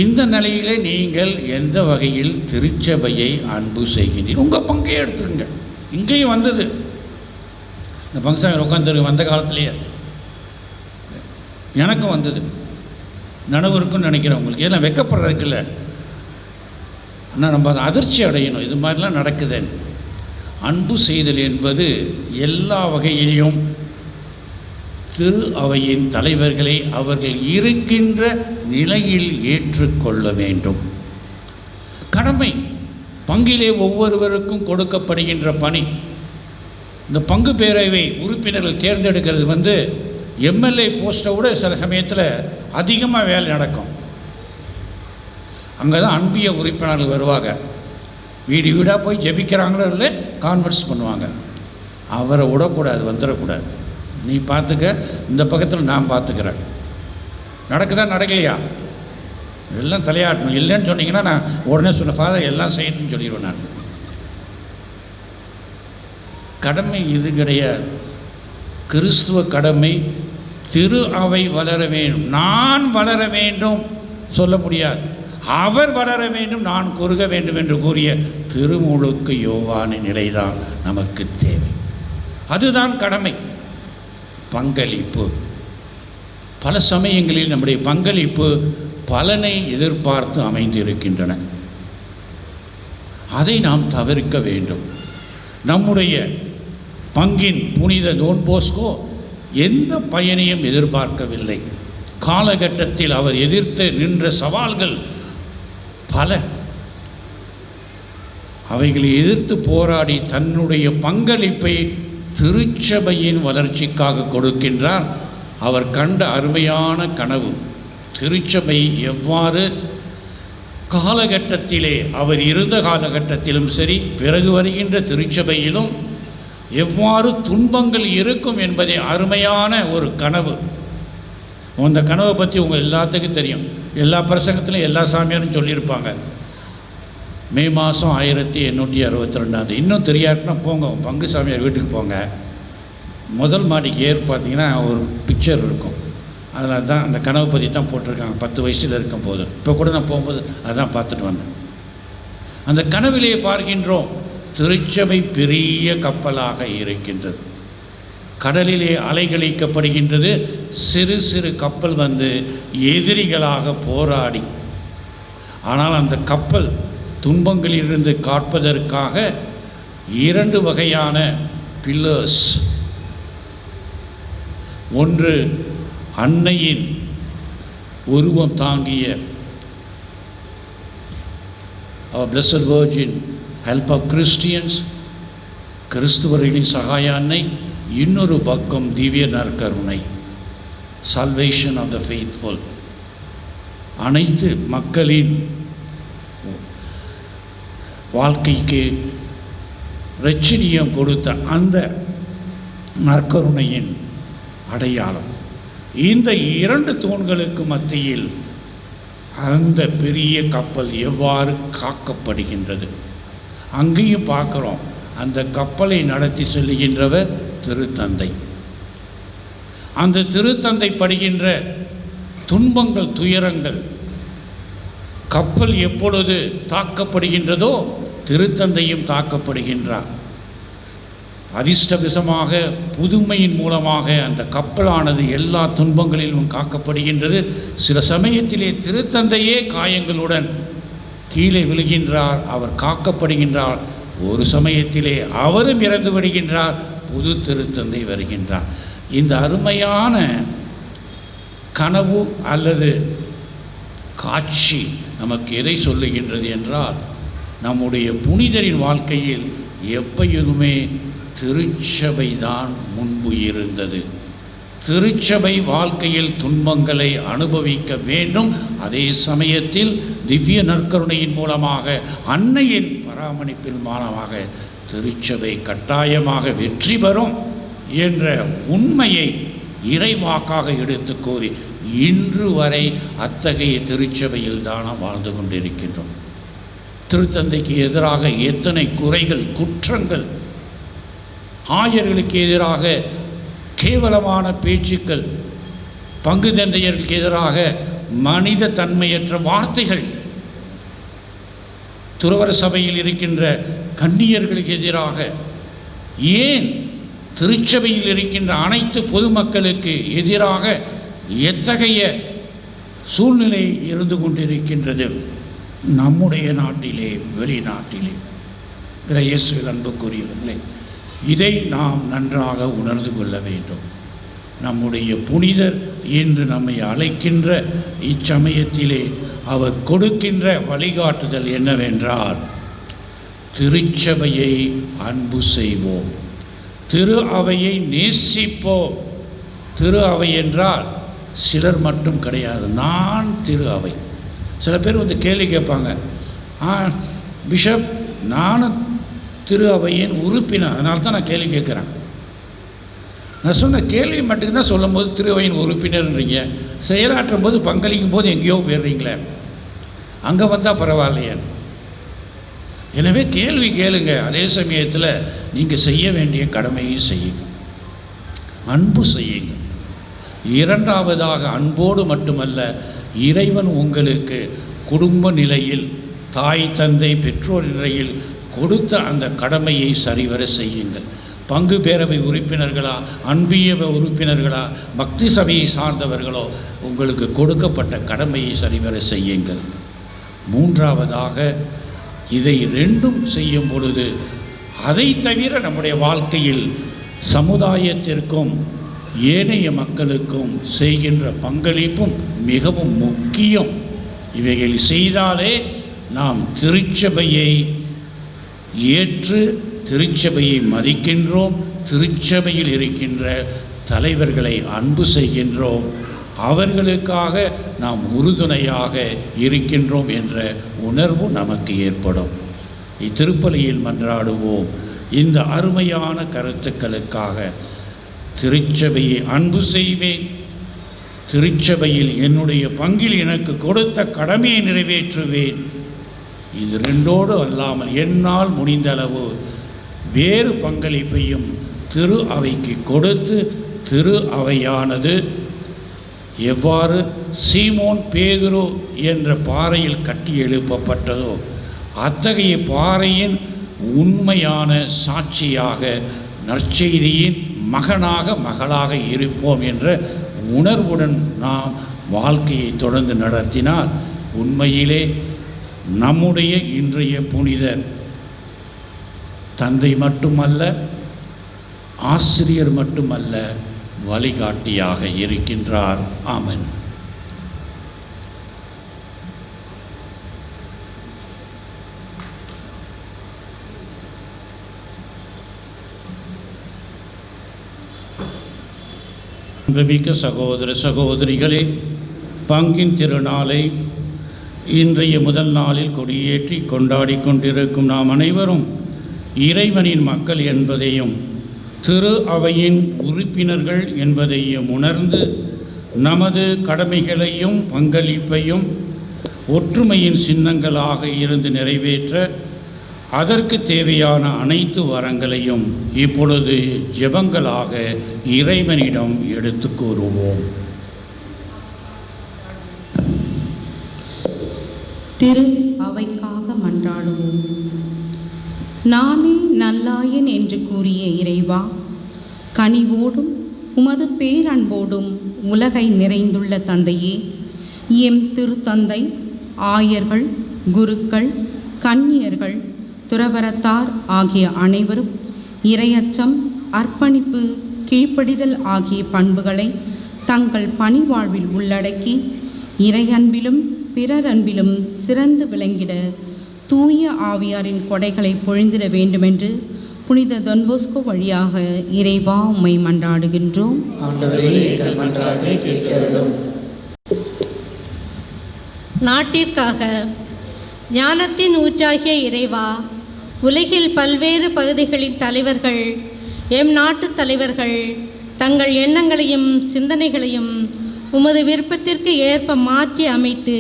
இந்த நிலையிலே நீங்கள் எந்த வகையில் திருச்சபையை அன்பு செய்கின்றீர்கள்? உங்கள் பங்கை எடுத்துருங்க. இங்கேயும் வந்தது இந்த பங்கசாமி உட்காந்துருக்கு, வந்த காலத்திலேயே எனக்கும் வந்தது, நனவு இருக்குன்னு நினைக்கிறேன் உங்களுக்கு. ஏன்னா வெக்கப்படுறதுக்குல்ல, ஆனால் நம்ம அதை அதிர்ச்சி அடையணும், இது மாதிரிலாம் நடக்குதுன்னு. அன்பு செய்தல் என்பது எல்லா வகையிலையும் திரு அவையின் தலைவர்களை அவர்கள் இருக்கின்ற நிலையில் ஏற்றுக்கொள்ள வேண்டும். கடமை, பங்கிலே ஒவ்வொருவருக்கும் கொடுக்கப்படுகின்ற பணி. இந்த பங்கு பேரவை உறுப்பினர்கள் தேர்ந்தெடுக்கிறது எம்எல்ஏ போஸ்ட்டை விட சில சமயத்தில் அதிகமாக வேலை நடக்கும். அங்கே தான் அன்பிய உறுப்பினர்கள் வருவாங்க, வீடு வீடாக போய் ஜெபிக்கிறாங்களோ இல்லை கான்வர்ஸ் பண்ணுவாங்க. அவரை விடக்கூடாது, வந்துடக்கூடாது. நீ பார்த்துக்க, இந்த பக்கத்தில் நான் பார்த்துக்கிறேன். நடக்குதா நடக்கலையா எல்லாம் தலையாட்டணும். இல்லைன்னு சொன்னீங்கன்னா நான் உடனே சொன்ன ஃபாதர் எல்லாம் செய்யணும்னு சொல்லிடுவேன். நான் கடமை இது கிடையாது. கிறிஸ்துவ கடமை திரு அவை வளர வேண்டும், நான் வளர வேண்டும் சொல்ல முடியாது. அவர் வளர வேண்டும், நான் குறுக வேண்டும் என்று கூறிய திருமுழுக்கு யோவானின் நிலைதான் நமக்கு தேவை. அதுதான் கடமை. பங்களிப்பு, பல சமயங்களில் நம்முடைய பங்களிப்பு பலனை எதிர்பார்த்து அமைந்திருக்கின்றன. அதை நாம் தவிர்க்க வேண்டும். நம்முடைய பங்கின் புனித டோன் போஸ்கோ எந்த பயனையும் எதிர்பார்க்கவில்லை. காலகட்டத்தில் அவர் எதிர்த்து நின்ற சவால்கள் பல. அவைகளை எதிர்த்து போராடி தன்னுடைய பங்களிப்பை திருச்சபையின் வளர்ச்சிக்காக கொடுக்கின்றார். அவர் கண்ட அருமையான கனவு, திருச்சபை எவ்வாறு காலகட்டத்திலே அவர் இருந்த காலகட்டத்திலும் சரி, பிறகு வருகின்ற திருச்சபையிலும் எவ்வாறு துன்பங்கள் இருக்கும் என்பதை அருமையான ஒரு கனவு. அந்த கனவை பற்றி உங்கள் எல்லாத்துக்கும் தெரியும். எல்லா பிரசங்கத்திலும் எல்லா சாமியாரும் சொல்லியிருப்பாங்க. மே மாதம் 1862. இன்னும் தெரியாதுன்னா போங்க, பங்கு சாமியார் வீட்டுக்கு போங்க. முதல் மாடிக்கு ஏறி பார்த்தீங்கன்னா ஒரு பிக்சர் இருக்கும். அதில் தான் அந்த கனவை பற்றி தான் போட்டிருக்காங்க. 10 வயசில் இருக்கும் போது, இப்போ கூட நான் போகும்போது அதான் பார்த்துட்டு வந்தேன். அந்த கனவிலே பார்க்கின்றோம், திருச்சபை பெரிய கப்பலாக இருக்கின்றது. கடலிலே அலைகழிக்கப்படுகின்றது. சிறு சிறு கப்பல் எதிரிகளாக போராடி, ஆனால் அந்த கப்பல் துன்பங்களிலிருந்து காப்பதற்காக 2 வகையான பில்லர்ஸ். ஒன்று அன்னையின் உருவம் தாங்கிய Blessed Virgin Help of Christians, கிறிஸ்துவர்களின் சகாய அன்னை. இன்னொரு பக்கம் திவ்ய நற்கருணை, Salvation of the Faithful. அனைத்து மக்களின் வாழ்க்கைக்கு இரட்சணியம் கொடுத்த அந்த நற்கருணையின் அடையாளம். இந்த 2 தூண்களுக்கு மத்தியில் அந்த பெரிய கப்பல் எவ்வாறு காக்கப்படுகின்றது அங்கேயும் பார்க்குறோம். அந்த கப்பலை நடத்தி செல்லுகின்றவர் திருத்தந்தை. அந்த திருத்தந்தை படுகின்ற துன்பங்கள், துயரங்கள், கப்பல் எப்பொழுது தாக்கப்படுகின்றதோ திருத்தந்தையும் தாக்கப்படுகின்றார். அதிர்ஷ்டவசமாக புதுமையின் மூலமாக அந்த கப்பலானது எல்லா துன்பங்களிலும் காக்கப்படுகின்றது. சில சமயத்திலே திருத்தந்தையே காயங்களுடன் கீழே விழுகின்றார், அவர் காக்கப்படுகின்றார். ஒரு சமயத்திலே அவரும் இறந்து விடுகின்றார், புது திருத்தந்தை வருகின்றார். இந்த அருமையான கனவு அல்லது காட்சி நமக்கு எதை சொல்லுகின்றது என்றால், நம்முடைய புனிதரின் வாழ்க்கையில் எப்பயுமே திருச்சபை தான் முன்பு இருந்தது. திருச்சபை வாழ்க்கையில் துன்பங்களை அனுபவிக்க வேண்டும். அதே சமயத்தில் திவ்ய நற்கருணையின் மூலமாக, அன்னையின் பராமரிப்பின் மூலமாக திருச்சபை கட்டாயமாக வெற்றி பெறும் என்ற உண்மையை இறைவாக்காக எடுத்து கூறி இன்று வரை அத்தகைய திருச்சபையில் தான் வாழ்ந்து கொண்டிருக்கின்றோம். திருத்தந்தைக்கு எதிராக எத்தனை குறைகள், குற்றங்கள், ஆயர்களுக்கு எதிராக கேவலமான பேச்சுக்கள், பங்கு தந்தையர்களுக்கு எதிராக மனித தன்மையற்ற வார்த்தைகள் துறவற சபையில் இருக்கின்ற கன்னியர்களுக்கு எதிராக, ஏன் திருச்சபையில் இருக்கின்ற அனைத்து பொதுமக்களுக்கு எதிராக எத்தகைய சூழ்நிலை இருந்து கொண்டிருக்கின்றது நம்முடைய நாட்டிலே, வெளிநாட்டிலே. இயேசுவில் அன்புக்குரியவர்களே, இதை நாம் நன்றாக உணர்ந்து கொள்ள வேண்டும். நம்முடைய புனிதர் என்று நம்மை அழைக்கின்ற இச்சமயத்திலே அவர் கொடுக்கின்ற வழிகாட்டுதல் என்னவென்றால், திருச்சபையை அன்பு செய்வோம், திரு அவையை நேசிப்போம். திரு அவை என்றால் சிலர் மட்டும் கிடையாது, நான் திரு அவை. சில பேர் வந்து கேள்வி கேட்பாங்க, பிஷப் நானும் திரு அவையின் உறுப்பினர், அதனால தான் நான் கேள்வி கேட்குறேன். நான் சொன்ன கேள்வி மட்டும்தான் சொல்லும் போது திரு அவையின் உறுப்பினர்ன்றீங்க, செயலாற்றும் போது பங்களிக்கும் போது எங்கேயோ போயிடுறீங்களே, அங்கே வந்தால் பரவாயில்லையே. எனவே கேள்வி கேளுங்க, அதே சமயத்தில் நீங்கள் செய்ய வேண்டிய கடமையை செய்யுங்க, அன்பு செய்யுங்க. இரண்டாவதாக, அன்போடு மட்டுமல்ல, இறைவன் உங்களுக்கு குடும்ப நிலையில், தாய் தந்தை பெற்றோர் நிலையில் கொடுத்த அந்த கடமையை சரிவர செய்யுங்கள். பங்கு பேரவை உறுப்பினர்களா, அன்பிய உறுப்பினர்களா, பக்தி சபையை சார்ந்தவர்களோ, உங்களுக்கு கொடுக்கப்பட்ட கடமையை சரிவர செய்யுங்கள். மூன்றாவதாக, இதை ரெண்டும் செய்யும் பொழுது அதை தவிர நம்முடைய வாழ்க்கையில் சமுதாயத்திற்கும் ஏனைய மக்களுக்கும் செய்கின்ற பங்களிப்பும் மிகவும் முக்கியம். இவைகள் செய்தாலே நாம் திருச்சபையை ஏற்று திருச்சபையை மதிக்கின்றோம், திருச்சபையில் இருக்கின்ற தலைவர்களை அன்பு செய்கின்றோம், அவர்களுக்காக நாம் உறுதுணையாக இருக்கின்றோம் என்ற உணர்வு நமக்கு ஏற்படும். இத்திருப்பலியில் மன்றாடுவோம். இந்த அருமையான கருத்துக்களுக்காக திருச்சபையை அன்பு செய்வேன், திருச்சபையில் என்னுடைய பங்கில் எனக்கு கொடுத்த கடமையை நிறைவேற்றுவேன். இது ரெண்டோடு அல்லாமல் என்னால் முடிந்தளவு வேறு பங்களிப்பையும் திரு அவைக்கு கொடுத்து, திரு அவையானது எவ்வாறு சீமோன் பேதுரு என்ற பாறையில் கட்டி எழுப்பப்பட்டதோ அத்தகைய பாறையின் உண்மையான சாட்சியாக, நற்செய்தியின் மகனாக மகளாக இருப்போம் என்ற உணர்வுடன் நாம் வாழ்க்கையை தொடர்ந்து நடத்தினால் உண்மையிலே நம்முடைய இன்றைய புனிதர் தந்தை மட்டுமல்ல, ஆசிரியர் மட்டுமல்ல, வழிகாட்டியாக இருக்கின்றார். ஆமென். அன்புமிக்க சகோதர சகோதரிகளே, பங்கின் திருநாளை இன்றைய முதல் நாளில் கொடியேற்றி கொண்டாடி கொண்டிருக்கும் நாம் அனைவரும் இறைவனின் மக்கள் என்பதையும் திரு அவையின் உறுப்பினர்கள் என்பதையும் உணர்ந்து நமது கடமைகளையும் பங்களிப்பையும் ஒற்றுமையின் சின்னங்களாக இருந்து நிறைவேற்ற அதற்கு தேவையான அனைத்து வரங்களையும் இப்பொழுது ஜெபங்களாக இறைவனிடம் எடுத்து கூறுவோம். திரு அவைக்காக மன்றாடுவோம். நானே நல்லாயன் என்று கூறிய இறைவா, கனிவோடும் உமது பேரன்போடும் உலகை நிறைந்துள்ள தந்தையே, எம் திருத்தந்தை, ஆயர்கள், குருக்கள், கன்னியர்கள், துறவரத்தார் ஆகிய அனைவரும் இறையச்சம், அர்ப்பணிப்பு, கீழ்ப்படிதல் ஆகிய பண்புகளை தங்கள் பணி வாழ்வில் உள்ளடக்கி இறையன்பிலும் பிறர் அன்பிலும் சிறந்து விளங்கிட தூய ஆவியாரின் கொடைகளை பொழிந்திட வேண்டுமென்று புனித டொன் போஸ்கோ வழியாக இறைவா உம்மை மன்றாடுகின்றோம். நாட்டிற்காக ஞானத்தின் ஊற்றாகிய இறைவா, உலகில் பல்வேறு பகுதிகளின் தலைவர்கள், எம் நாட்டு தலைவர்கள் தங்கள் எண்ணங்களையும் சிந்தனைகளையும் உமது விருப்பத்திற்கு ஏற்ப மாற்றி அமைத்து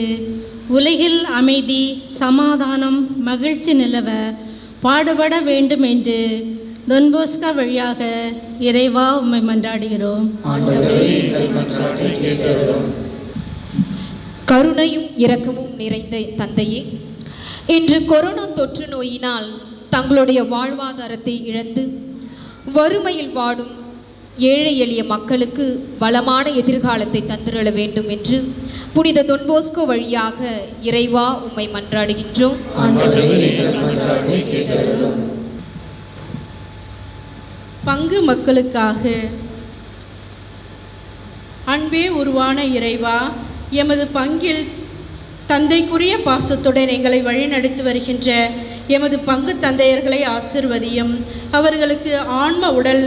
உலகில் அமைதி, சமாதானம், மகிழ்ச்சி நிலவ பாடுபட வேண்டும் என்று டொன் போஸ்கோ வழியாக இறைவா உம்மை மன்றாடுகிறோம். கருணையும் இரக்கமும் நிறைந்த தந்தையே, இன்று கொரோனா தொற்று நோயினால் தங்களுடைய வாழ்வாதாரத்தை இழந்து வறுமையில் வாடும் ஏழை எளிய மக்களுக்கு வளமான எதிர்காலத்தை தந்திரள வேண்டும் என்று புனித தொன் போஸ்கோ வழியாக இறைவா உம்மை மன்றாடுகின்றோம். பங்கு மக்களுக்காக அன்பே உருவான இறைவா, எமது பங்கில் தந்தைக்குரிய பாசத்துடன் எங்களை வழிநடத்தி வருகின்ற எமது பங்கு தந்தையர்களை ஆசிர்வதியும். அவர்களுக்கு ஆன்ம உடல்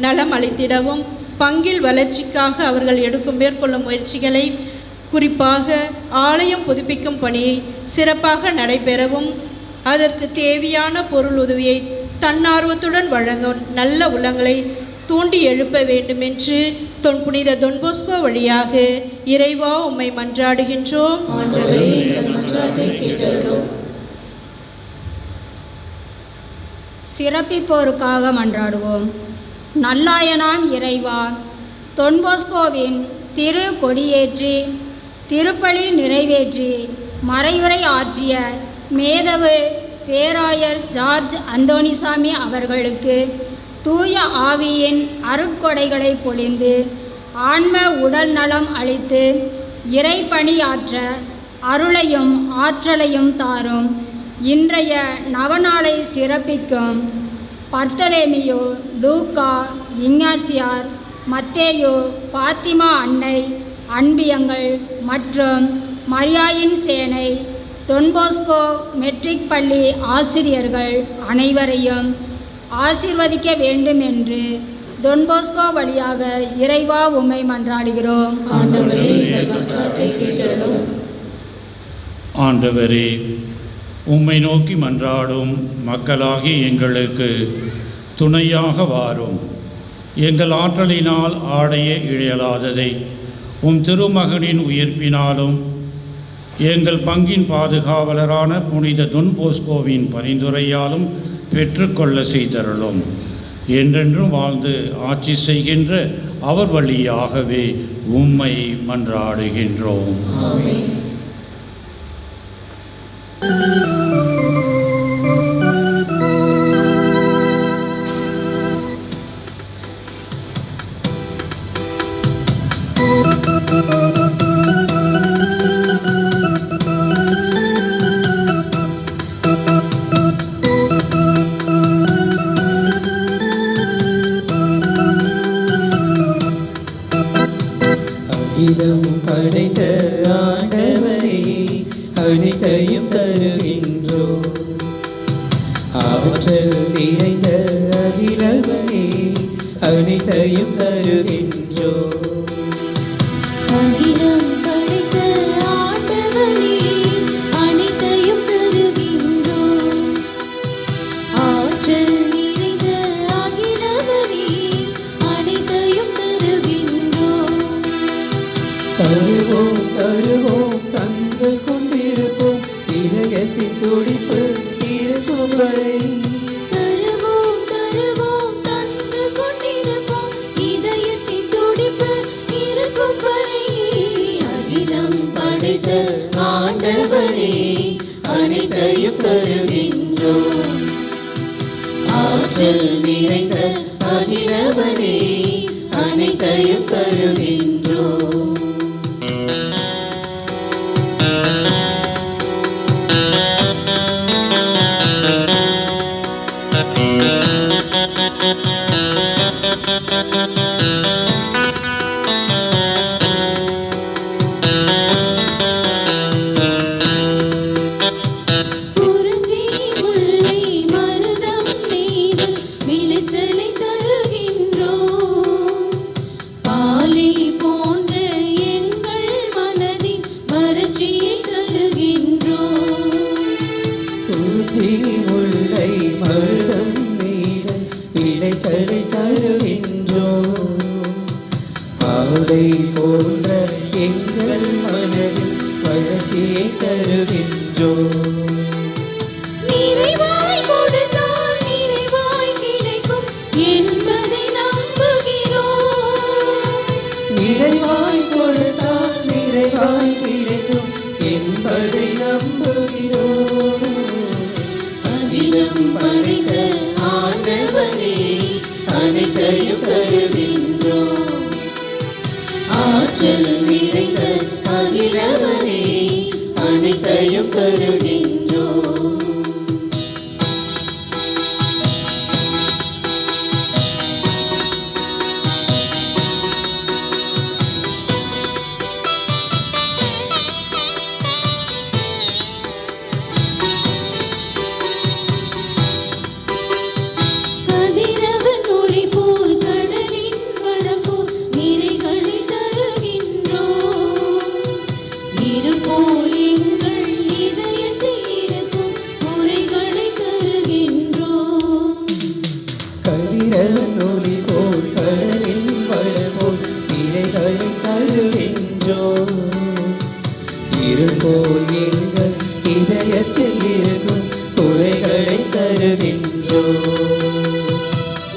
நலம் அளித்திடவும், பங்கில் வளர்ச்சிக்காக அவர்கள் மேற்கொள்ளும் முயற்சிகளை, குறிப்பாக ஆலயம் புதுப்பிக்கும் பணி சிறப்பாக நடைபெறவும், அதற்கு தேவையான பொருள் உதவியை தன்னார்வத்துடன் வழங்கும் நல்ல உள்ளங்களை தூண்டி எழுப்ப வேண்டுமென்று புனித தொன் போஸ்கோ வழியாக இறைவா உம்மை மன்றாடுகின்றோம். சிறப்பிப்போருக்காக மன்றாடுவோம். நல்லாயனாம் இறைவா, தொன் போஸ்கோவின் திரு கொடியேற்றி திருப்பலி நிறைவேற்றி மறைவுரை ஆற்றிய மேதகு பேராயர் ஜார்ஜ் அந்தோணிசாமி அவர்களுக்கு தூய ஆவியின் அருட்கொடைகளை பொழிந்து ஆன்ம உடல் நலம் அளித்து இறைப்பணியாற்ற அருளையும் ஆற்றலையும் தாரும். இன்றைய நவநாளை சிறப்பிக்கும் பர்த்தலேமியோ, லூக்கா, இஞ்ஞாசியார், மத்தேயு, பாத்திமா அன்னை, அன்பியங்கள் மற்றும் மரியாயின் சேனை, தொன் போஸ்கோ மெட்ரிக் பள்ளி ஆசிரியர்கள் அனைவரையும் ஆசீர்வதிக்க வேண்டும் என்று தொன் போஸ்கோ வழியாக இறைவா உம்மை மன்றாடுகிறோம். ஆண்டவரே, உம்மை நோக்கி மன்றாடும் மக்களாகி எங்களுக்கு துணையாக வாரும். எங்கள் ஆற்றலினால் ஆடைய இழையலாததை உம் திருமகனின் உயிர்ப்பினாலும் எங்கள் பங்கின் பாதுகாவலரான புனித தொன் போஸ்கோவின் பரிந்துரையாலும் பெற்றுக்கொள்ள செய்தருளும். என்றென்றும் வாழ்ந்து ஆட்சி செய்கின்ற அவர் வழியாகவே உம்மை மன்றாடுகின்றோம். அகிலம் படைத்த ஆண்டவரே, அனைத்தையும் தருகின்றோம். ஆற்றல் நிறைந்த அகிலவரே, அனைத்தையும் தருகின்றோம். அகிலம் படைத்த ஆண்டவரே, அனைத்தையும் தருகின்றோம். ஆற்றல் நிறைந்த அகிலவரே, அனைத்தையும் தருகின்றோம். தருவோம் தருவோம் தந்து கொண்டிருப்போம், இதயத்தின் துடிப்பு இருக்கும் வரை. தருவோம் தருவோம் தந்து கொண்டிருப்போம், இதயத்தின் துடிப்பு இருக்கும் வரை. அகிலம் படைத்த ஆண்டவரே, அனைத்தையும் தருகின்றோம். ஆற்றல் நிறைந்த அகிலவரே, அனைத்தையும் தருகின்றோம். குறிஞ்சி முல்லை மருதம் நெய்து விளைச்சலை தருகின்றோம். பாலை போன்ற எங்கள் மனதின் வறட்சியை தருகின்றோம். குறிஞ்சி முல்லை மருதம் நெய்து விளைச்சலை தருகின்றோம். பாலை போன்ற எங்கள் மனதில் வளர்ச்சியை தருகின்றோம். நிறைவாய் கொடுத்தால் நிறைவாய் கிடைக்கும் என்பதை நம்புகிறோம். நிறைவாய் கொடுத்தால் நிறைவாய் கிடைக்கும் ஆற்றல் நிறைந்த அகிலவனே அனைத்தையும் தருகின்றோம். கதிரவன் ஒளி போல் கடலின் வளம் போல் நிறைகளை தருகின்றோம். இருள் போல் எங்கள் இதயத்தில் இருக்கும் குறைகளை தருகின்றோம். கதிரவன் ஒளி போல் கடலின் வளம் போல் நிறைகளை தருகின்றோம். இருள் போல் எங்கள் இதயத்தில் இருக்கும் குறைகளை தருகின்றோம்.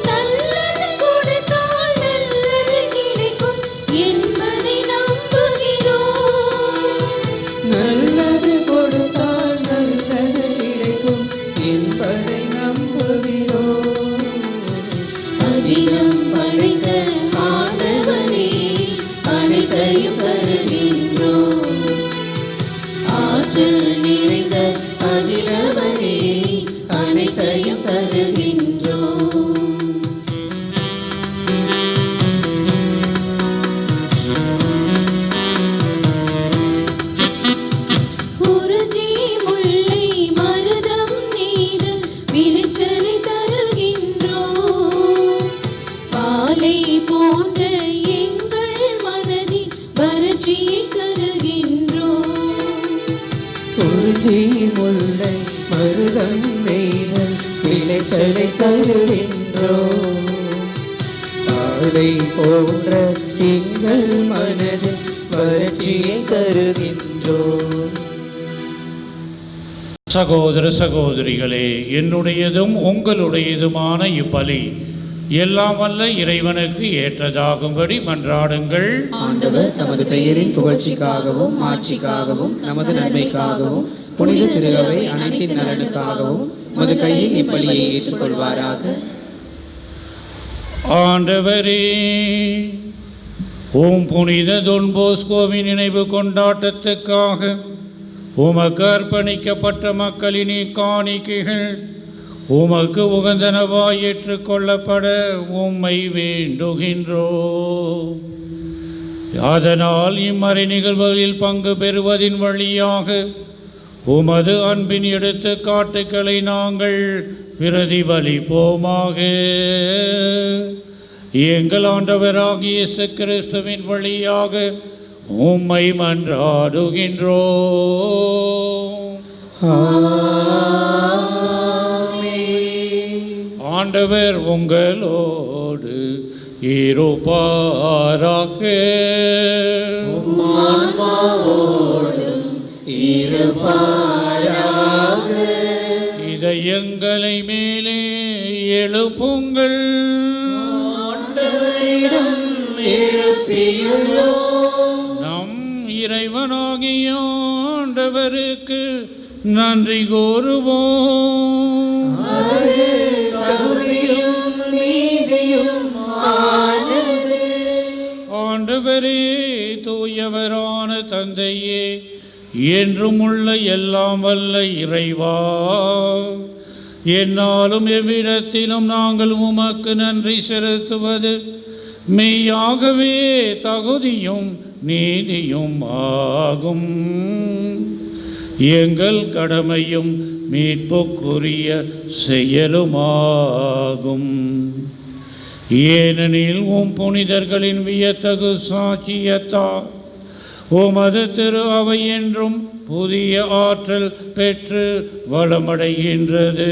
நல்லது கொடுத்தால் நல்லது கிடைக்கும் என்பதை நம்புகிறோம். நல்லது கொடுத்தால் நல்லது கிடைக்கும் என்பதை நம்புகிறோம். அதிகம் படைத்த ஆண்டவனே அனைத்தையும் தருகின்றோம். ஆற்றல் நிறைந்த அகிலவனே அனைத்தையும் தருகின்றோம். குறிஞ்சி முல்லை மருதம் நெய்தல் விளைச்சலை தருகின்றோம். பாலை போன்ற எங்கள் மனதில் வறட்சியை தருகின்றோம். குறிஞ்சி முல்லை மருதம் நெய்தல் விளைச்சலை தருகின்றோம். பாலை போன்ற எங்கள் மனதில் வறட்சியை தருகின்றோம். சகோதர சகோதரிகளே, என்னுடையதும் உங்களுடையதுமான இப்பலி எல்லாம் வல்ல இறைவனுக்கு ஏற்றதாகும்படி மன்றாடுங்கள். ஆண்டவர் தமது பெயரின் புகழ்ச்சிக்காகவும் மாட்சிக்காகவும் நமது நன்மைக்காகவும் புனித திருவை அனைத்தின் நலனுக்காகவும் மது கையில் இப்பலியை ஏற்றுக்கொள்வாராக. ஆண்டவரே, ஓம் புனித தொன் போஸ்கோவின் நினைவு கொண்டாட்டத்துக்காக உமக்கு அர்ப்பணிக்கப்பட்ட மக்களின் காணிக்கைகள் உமக்கு உகந்தனவாய் ஏற்றுக்கொள்ளப்பட உம்மை வேண்டுகின்றோம். அதனால் இம்மறை நிகழ்வுகளில் பங்கு பெறுவதின் வழியாக உமது அன்பின் எடுத்துக்காட்டுக்களை நாங்கள் பிரதிபலிப்போமாக. எங்கள் ஆண்டவராகிய இயேசு கிறிஸ்துவின் வழியாக உம்மை மன்றாடுகின்றோம். ஆண்டவர் உங்களோடு இருப்பாராக. இதயங்களை மேலே எழுப்புங்கள். நம் இறைவனாகிய ஆண்டவருக்கு நன்றி கூறுவோம். ஆண்டவரே, தூயவரான தந்தையே, என்றும் உள்ள எல்லாம் வல்ல இறைவா, என்னாலும் எவ்விடத்திலும் நாங்கள் உமக்கு நன்றி செலுத்துவது மெய்யாகவே தகுதியும் நீதியும் ஆகும். எங்கள் கடமையும் மீட்புக்குரிய செயலுமாகும். ஏனெனில் உம் புனிதர்களின் வியத்தகு சாட்சியத்தால் உமது திரு அவை என்றும் புதிய ஆற்றல் பெற்று வளமடைகின்றது.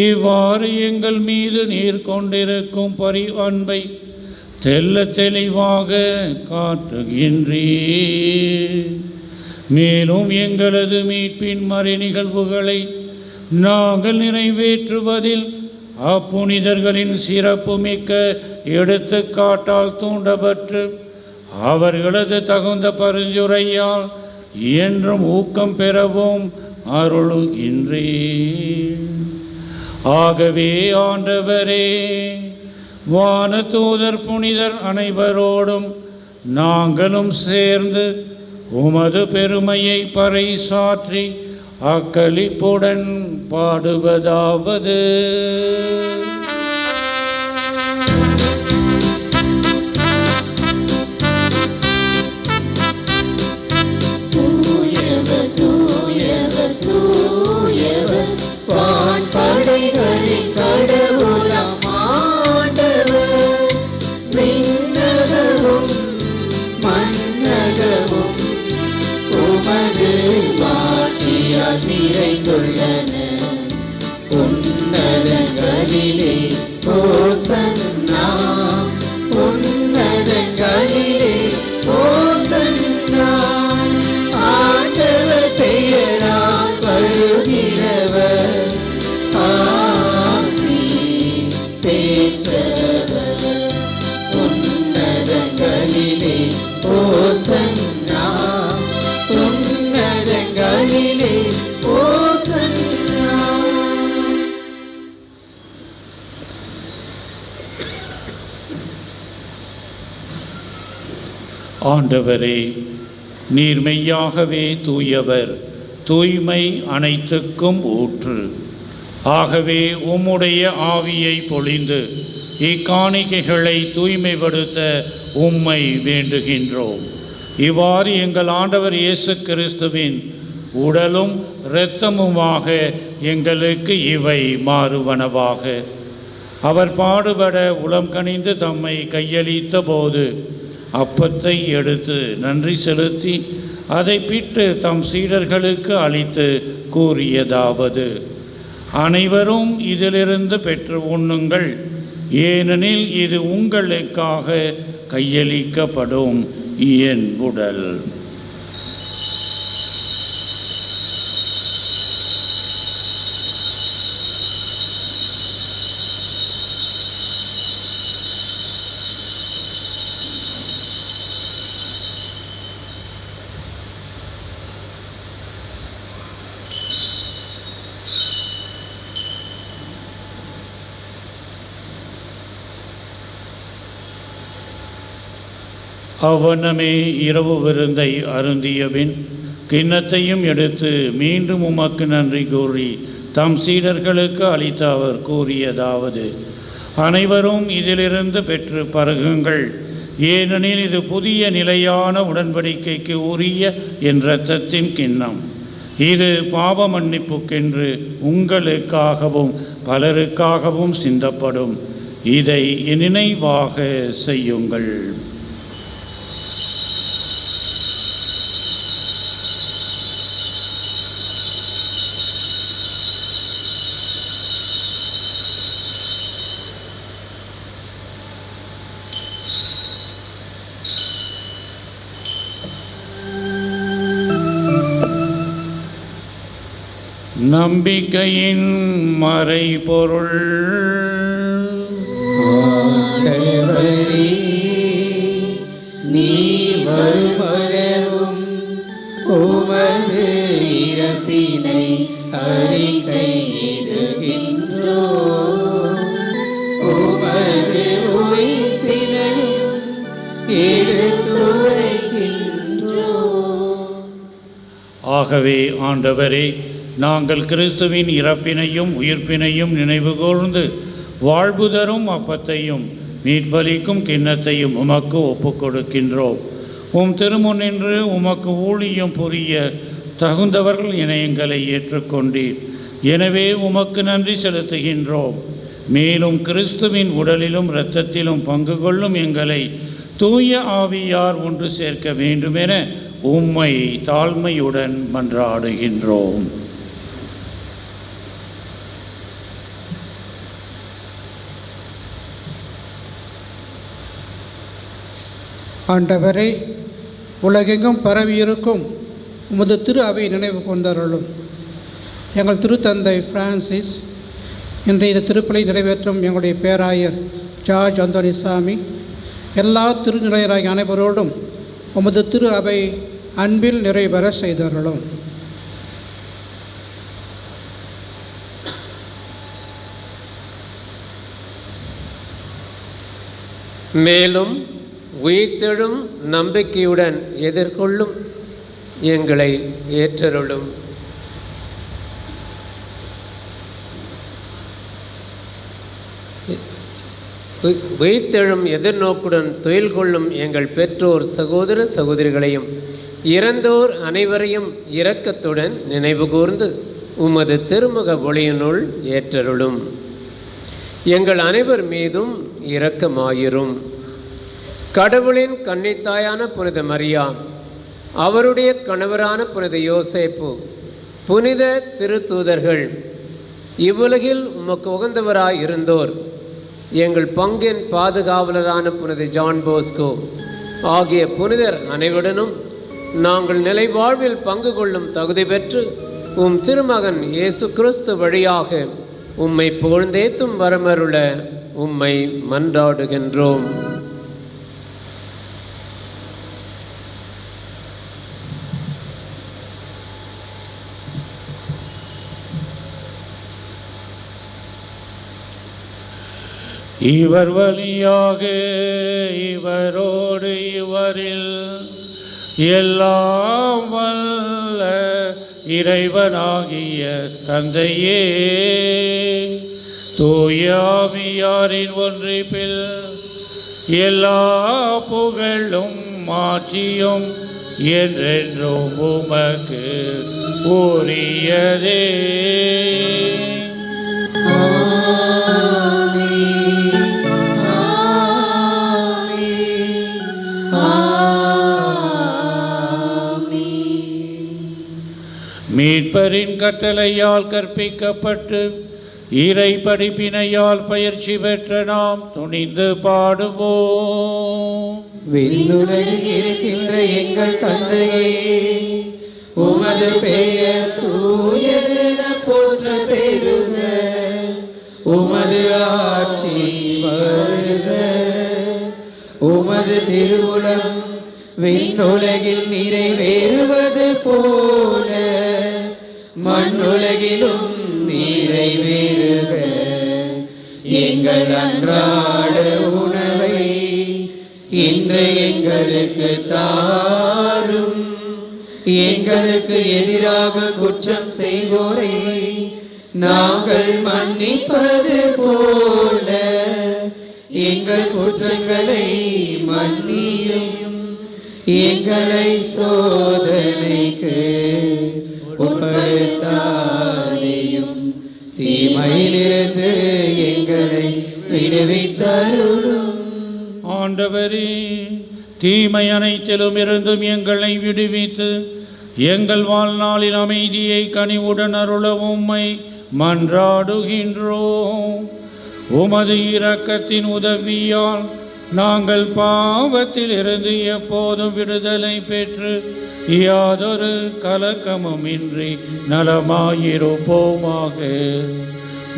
இவ்வாறு எங்கள் மீது நீர் கொண்டிருக்கும் அன்பை தெல்ல தெளிவாக காட்டுகின்றீர். மேலும் எங்களது மீட்பின் மறை நிகழ்வுகளை நாங்கள் நிறைவேற்றுவதில் அப்புனிதர்களின் சிறப்பு மிக்க எடுத்துக்காட்டால் தூண்டப்பட்டு அவர்களது தகுந்த பரிந்துரையால் என்றும் ஊக்கம் பெறவும் அருளுகின்றேன். ஆகவே ஆண்டவரே, வானதூதர் புனிதர் அனைவரோடும் நாங்களும் சேர்ந்து உமது பெருமையை பறைசாற்றி அக்களிப்புடன் பாடுவதாவது: தூயவர் தூயவர் தூயவர் வான்படைகளின் கடவுளாம் ஆண்டவர். விண்ணகமும் மண்ணகமும் உமது மாட்சியால் நிறைந்துள்ளன. உன்னதங்களிலே ஓசன்னா, உன்னதங்களிலே ஓசன்னா. ஆண்டவர் பெயரால் வருகிறவர் ஆசி பெற்றவர். உன்னதங்களிலே ஓசன்னா, உன்னதங்களிலே ஓசன்னா. ஆண்டவரே, நீர் மெய்யாகவே தூயவர், தூய்மை அனைத்துக்கும் ஊற்று. ஆகவே உம்முடைய ஆவியை பொழிந்து இக்காணிக்கைகளை தூய்மைப்படுத்த உம்மை வேண்டுகின்றோம். இவ்வாறு எங்கள் ஆண்டவர் இயேசு கிறிஸ்துவின் உடலும் இரத்தமுமாக எங்களுக்கு இவை மாறுவனவாக. அவர் பாடுபட உளம் கனிந்து தம்மை கையளித்த போது அப்பத்தை எடுத்து நன்றி செலுத்தி அதை பிட்டு தம் சீடர்களுக்கு அளித்து கூறியதாவது: அனைவரும் இதிலிருந்து பெற்று உண்ணுங்கள், ஏனெனில் இது உங்களுக்காக கையளிக்கப்படும் என் உடல். அவ்வண்ணமே இரவு விருந்தை அருந்தியபின் கிண்ணத்தையும் எடுத்து மீண்டும் உமக்கு நன்றி கூறி தம் சீடர்களுக்கு அளித்த அவர் கூறியதாவது: அனைவரும் இதிலிருந்து பெற்று பருகுங்கள், ஏனெனில் இது புதிய நிலையான உடன்படிக்கைக்கு உரிய என் இரத்தத்தின் கிண்ணம். இது பாவ மன்னிப்புக்கென்று உங்களுக்காகவும் பலருக்காகவும் சிந்தப்படும். இதை என் நினைவாக செய்யுங்கள். நம்பிக்கையின் மறைபொருள். ஆண்டவரே, நீர் வருமளவும் உமது இறப்பினை அறிக்கையிடுகின்றோம், உமது உயிர்ப்பினையும் எடுத்துரைக்கின்றோம். ஆகவே ஆண்டவரே, நாங்கள் கிறிஸ்துவின் இறப்பினையும் உயிர்ப்பினையும் நினைவு கூர்ந்து வாழ்வு தரும் அப்பத்தையும் மீட்பளிக்கும் கிண்ணத்தையும் உமக்கு ஒப்புக் கொடுக்கின்றோம். உம் திருமுன்னின்று உமக்கு ஊழியம் புரிய தகுந்தவர்கள் என எங்களை ஏற்றுக்கொண்டீர். எனவே உமக்கு நன்றி செலுத்துகின்றோம். மேலும் கிறிஸ்துவின் உடலிலும் இரத்தத்திலும் பங்கு கொள்ளும் எங்களை தூய ஆவியார் ஒன்று சேர்க்க வேண்டுமென உம்மை தாழ்மையுடன் மன்றாடுகின்றோம். ஆண்டவரே, உலகெங்கும் பரவியிருக்கும் உமது திரு அவை நினைவு கொண்டருளும். எங்கள் திருத்தந்தை பிரான்சிஸ் இன்றைய இந்த திருப்பலி நிறைவேற்றும் எங்களுடைய பேராயர் ஜார்ஜ் அந்தோனிசாமி, எல்லா திருநிலையராகிய அனைவரோடும் உமது திரு அவை அன்பில் நிறைவேற செய்தருளும். மேலும் உயிர்த்தெழும் நம்பிக்கையுடன் எதிர்கொள்ளும் எங்களை ஏற்றருளும். உயிர்த்தெழும் எதிர்நோக்குடன் துயில் கொள்ளும் எங்கள் பெற்றோர் சகோதர சகோதரிகளையும் இறந்தோர் அனைவரையும் இரக்கத்துடன் நினைவு கூர்ந்து உமது திருமுக ஒளியினுள் ஏற்றருளும். எங்கள் அனைவர் மீதும் இரக்கமாயிரும். கடவுளின் கன்னித்தாயான புனித மரியா, அவருடைய கணவரான புனித யோசேப்பு, புனித திருத்தூதர்கள், இவ்வுலகில் உமக்கு உகந்தவராய் இருந்தோர், எங்கள் பங்கின் பாதுகாவலரான புனித ஜான் போஸ்கோ ஆகிய புனிதர் அனைவருடனும் நாங்கள் நிலை வாழ்வில் பங்கு கொள்ளும் தகுதி பெற்று உம் திருமகன் இயேசு கிறிஸ்து வழியாக உம்மை புகழ்ந்தேத்தும் வரமருள உம்மை மன்றாடுகின்றோம். இவர் வழியாக இவரோடு இவரில் எல்லாம் வல்ல இறைவனாகிய தந்தையே, தூயாவியாரின் ஒன்றிப்பில் எல்லா புகழும் மாற்றியும் என்றென்றும் உமக்கு உரியதே. மீட்பரின் கட்டளையால் கற்பிக்கப்பட்டு இறை படிப்பினையால் பயிற்சி பெற்ற நாம் துணிந்து பாடுவோம். விண்ணுலகில் இருக்கின்ற எங்கள் தந்தையே, உமது பெயர் தூயதென போற்ற பெறுக. உமது ஆட்சி வருக. உமது திருவுளம் விண்ணுலகில் நிறைவேறுவது போல மண்ணுலகிலும் நிறைவேறுக. எங்கள் அன்றாட உணவை இன்று எங்களுக்கு தாரும். எங்களுக்கு எதிராக குற்றம் செய்வோரை நாங்கள் மன்னிப்பது போல எங்கள் குற்றங்களை மன்னியும். எங்களை சோதனைக்கு உட்படுத்தாதேயும், தீமையிலிருந்து எங்களை விடுவித்தருளும். ஆண்டவரே, தீமை அனைத்திலும் இருந்தும் எங்களை விடுவித்து எங்கள் வாழ்நாளின் அமைதியை கனிவுடன் அருள உம்மை மன்றாடுகின்றோம். உமது இரக்கத்தின் உதவியால் நாங்கள் பாவத்தில் இருந்து எப்போதும் விடுதலை பெற்று யாதொரு கலக்கமும் இன்றி நலமாயிருப்போமாக.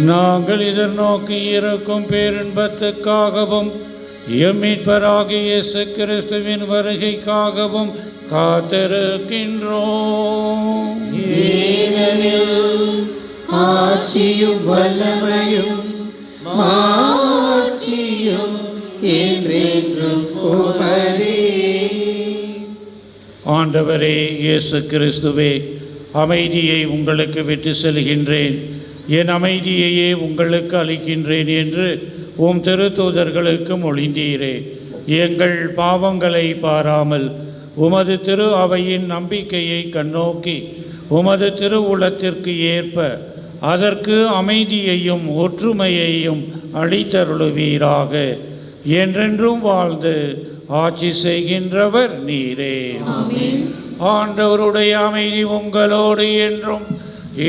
நாங்கள் எதிர்நோக்கி இருக்கும் பேரின்பத்துக்காகவும் எம்மீட்பராகிய இயேசு கிறிஸ்துவின் வருகைக்காகவும் காத்திருக்கின்றோம். ஏனெனில் ஆட்சியும் வல்லமையும் மாட்சியும் என்றென்றும் உமதே. ஆண்டவரே இயேசு கிறிஸ்துவே, அமைதியை உங்களுக்கு விட்டு செல்கின்றேன், என் அமைதியையே உங்களுக்கு அளிக்கின்றேன் என்று உம் திருத்தூதர்களுக்கு மொழிந்தீரே. எங்கள் பாவங்களை பாராமல் உமது திரு அவையின் நம்பிக்கையை கண்ணோக்கி உமது திருவுளத்திற்கு ஏற்ப அதற்கு அமைதியையும் ஒற்றுமையையும் அளித்தருளுவீராக. என்றென்றும் வாழ்ந்து ஆட்சி செய்கின்றவர் நீரே. ஆண்டவருடைய அமைதி உங்களோடு என்றும்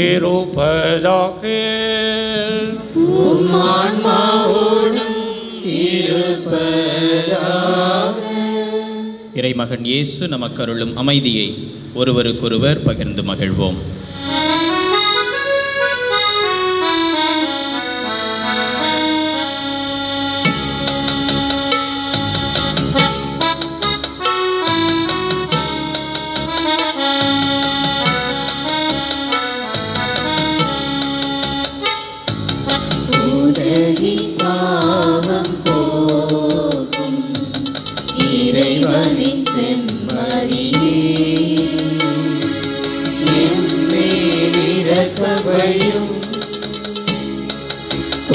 இருப்பதாக. இறைமகன் இயேசு நமக்கு அருளும் அமைதியை ஒருவருக்கொருவர் பகிர்ந்து மகிழ்வோம். உலகின் பாவம் போக்கும் இரக்கவையும்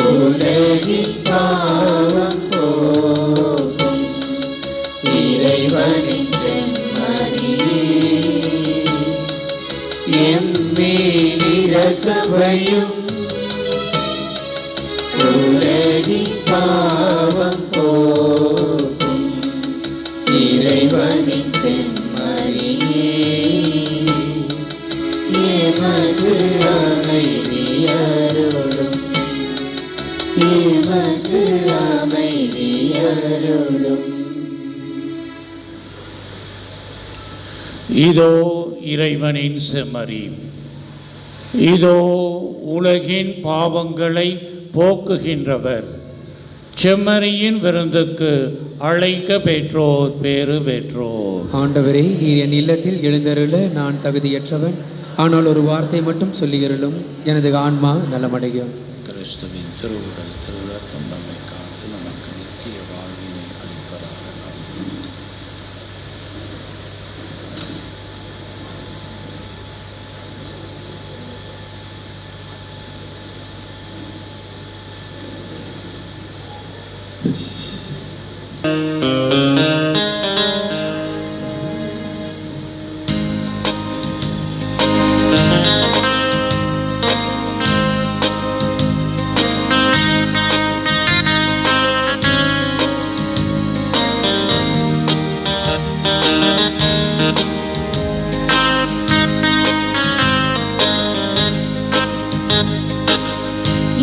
உலகின் பாவம் போக்கும் இறைவனின் செம்மறியே எம்மேல் இரக்கவையும் உலகின் பாவம் போக்கும் இறைவனின் செம்மறியே எமது அமைதியருளும் எமது அமைதியருளும். இதோ இறைவனின் செம்மறி, இதோ உலகின் பாவங்களை போக்குகின்றவர். செம்மறியின் விருந்துக்கு அழைக்க பெற்றோர் பேறு பெற்றோர். ஆண்டவரே, நீர் என் இல்லத்தில் எழுந்தருள நான் தகுதியற்றவன். ஆனால் ஒரு வார்த்தை மட்டும் சொல்லியருளும், எனது ஆன்மா நலமடையும். கிறிஸ்துவின் திருவுடல் திருரத்தம் நம்மை காத்து நமக்கு நித்திய வாழ்வினை அளிப்பதாக.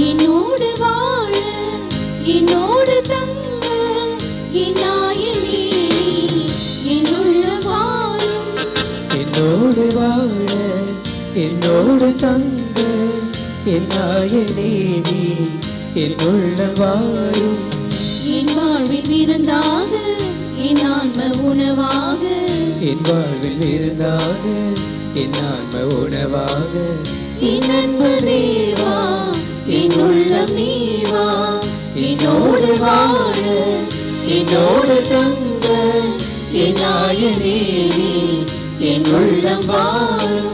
என்னோடு வாழ என்னோடு தங்க என்னாயனே என்னுள்ள வாழும். என்னோடு வாழ என்னோடு தங்க என்னாயனே நீ என்னுள்ள வாழும். என் வாழ்வில் விருந்தாக என் ஆன்ம உணவாக என் வாழ்வில் இருந்தாக என் ஆன்ம உணவாக என் அன்பு தேவா என் உள்ளம் நீவா. என்னோடு வாழ என்னோடு தங்க என் நாயனே நீ என் உள்ளம் வாழும்.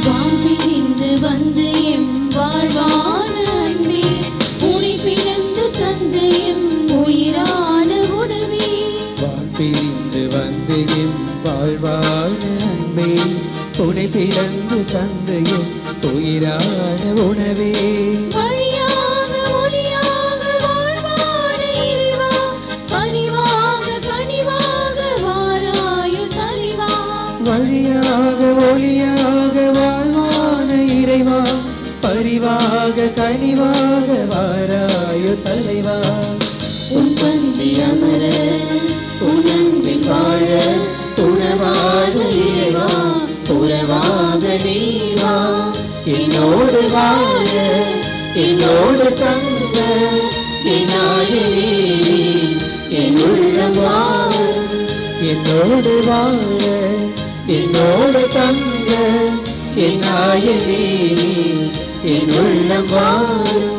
வான்பிரிந்து வந்து எம் வாழ்வான அன்பே உனை பிறந்து தந்து எம் உயிரான உணவே. பிரிந்து வந்து எம் வாழ்வான அன்பே உனை பிறந்து தந்து எம் உயிரான உணவே. வழியாக ஒளியாக வாழ்வான இறைவா பரிவாக கனிவாக வாராயு தரிவா. வழியாக ஒளியாக வாழ்வான இறைவா பரிவாக கனிவாக வாராயு தலைவா. உன் பந்தி அமர உன் அன்பில் வாழ உறவாக இறைவா உறவாக நீவா. என்னோடு வாழ என்னோடு தங்க என் நாயனே நீ என் உள்ளம் வாழும். என்னோடு வாழ என்னோடு தங்க என் நாயனே நீ என் உள்ளம் வாழும்.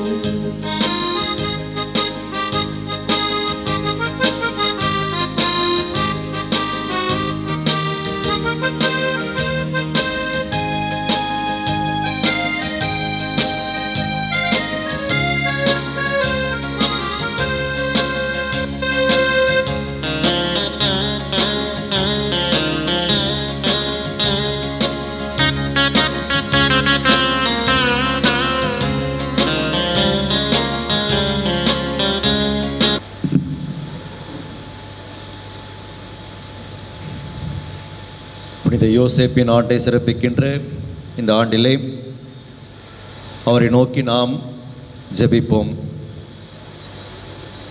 புனித யோசேப்பின் ஆண்டை சிறப்பிக்கின்ற இந்த ஆண்டிலே அவரை நோக்கி நாம் ஜெபிப்போம்.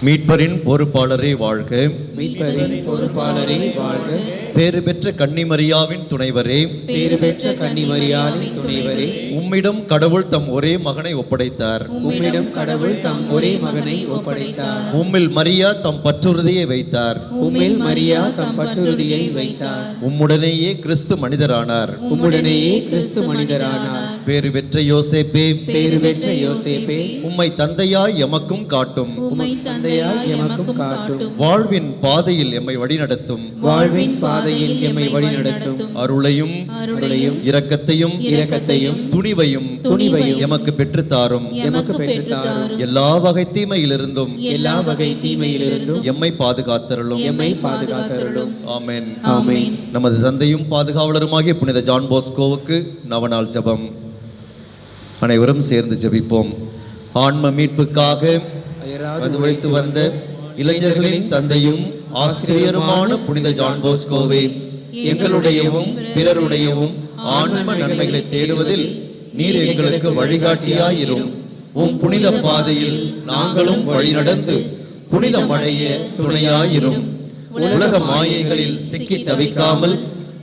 மீட்பரின் பொறுப்பாளரே வாழ்க. மீட்பரின் பொறுப்பாளரே வாழ்க. பேறு பெற்ற கன்னிமரியாவின் துணைவரே, பேறு பெற்ற கன்னிமரியாவின் துணைவரே, உம்மிடம் கடவுள் தம் ஒரே மகனை ஒப்படைத்தார். உம்மிடம் கடவுள் தம் ஒரே மகனை ஒப்படைத்தார். உம்மில் மரியா தம் பற்றுறுதியை வைத்தார். உம்மில் மரியா தம் பற்றுறுதியை வைத்தார். உம்முடனேயே கிறிஸ்து மனிதரானார். உம்முடனேயே கிறிஸ்து மனிதரானார். பேறு பெற்ற யோசேப்பே, பேறு பெற்ற யோசேப்பே, உம்மை தந்தையாய் எமக்கும் காட்டும். உம்மை தந்தையாய் எமக்கும் காட்டும். வாழ்வின் பாதையில் எம்மை வழிநடத்தும். வாழ்வின் பாதையில் எம்மை வழிநடத்தும். அருளையும் இரக்கத்தையும் துணிவையும் எமக்கு பெற்றுத்தாரும். எமக்கு பெற்றுத்தாரும். எல்லா வகை தீமையிலிருந்தும் எம்மை பாதுகாத்தருளும். எம்மை பாதுகாத்தருளும். ஆமென். ஆமென். நமது தந்தையும் பாதுகாவலருமாகிய புனித ஜான் போஸ்கோவுக்கு நவநாள் ஜெபம். அனைவரும் சேர்ந்து ஜெபிப்போம். ஆன்ம மீட்புக்காக உழைத்து வந்த இளைஞர்களின் தந்தையும் ஆசிரியருமான புனித ஜான் போஸ்கோவே, எங்களுடையவும் பிறருடையவும் ஆன்ம நன்மைகளை தேடுவதில் நீர் எங்களுக்கு வழிகாட்டியாயிரும். உம் புனித பாதையில் நாங்களும் வழிநடந்து புனிதமடைய துணையாயிரும். உலக மாயைகளில் சிக்கி தவிக்காமல்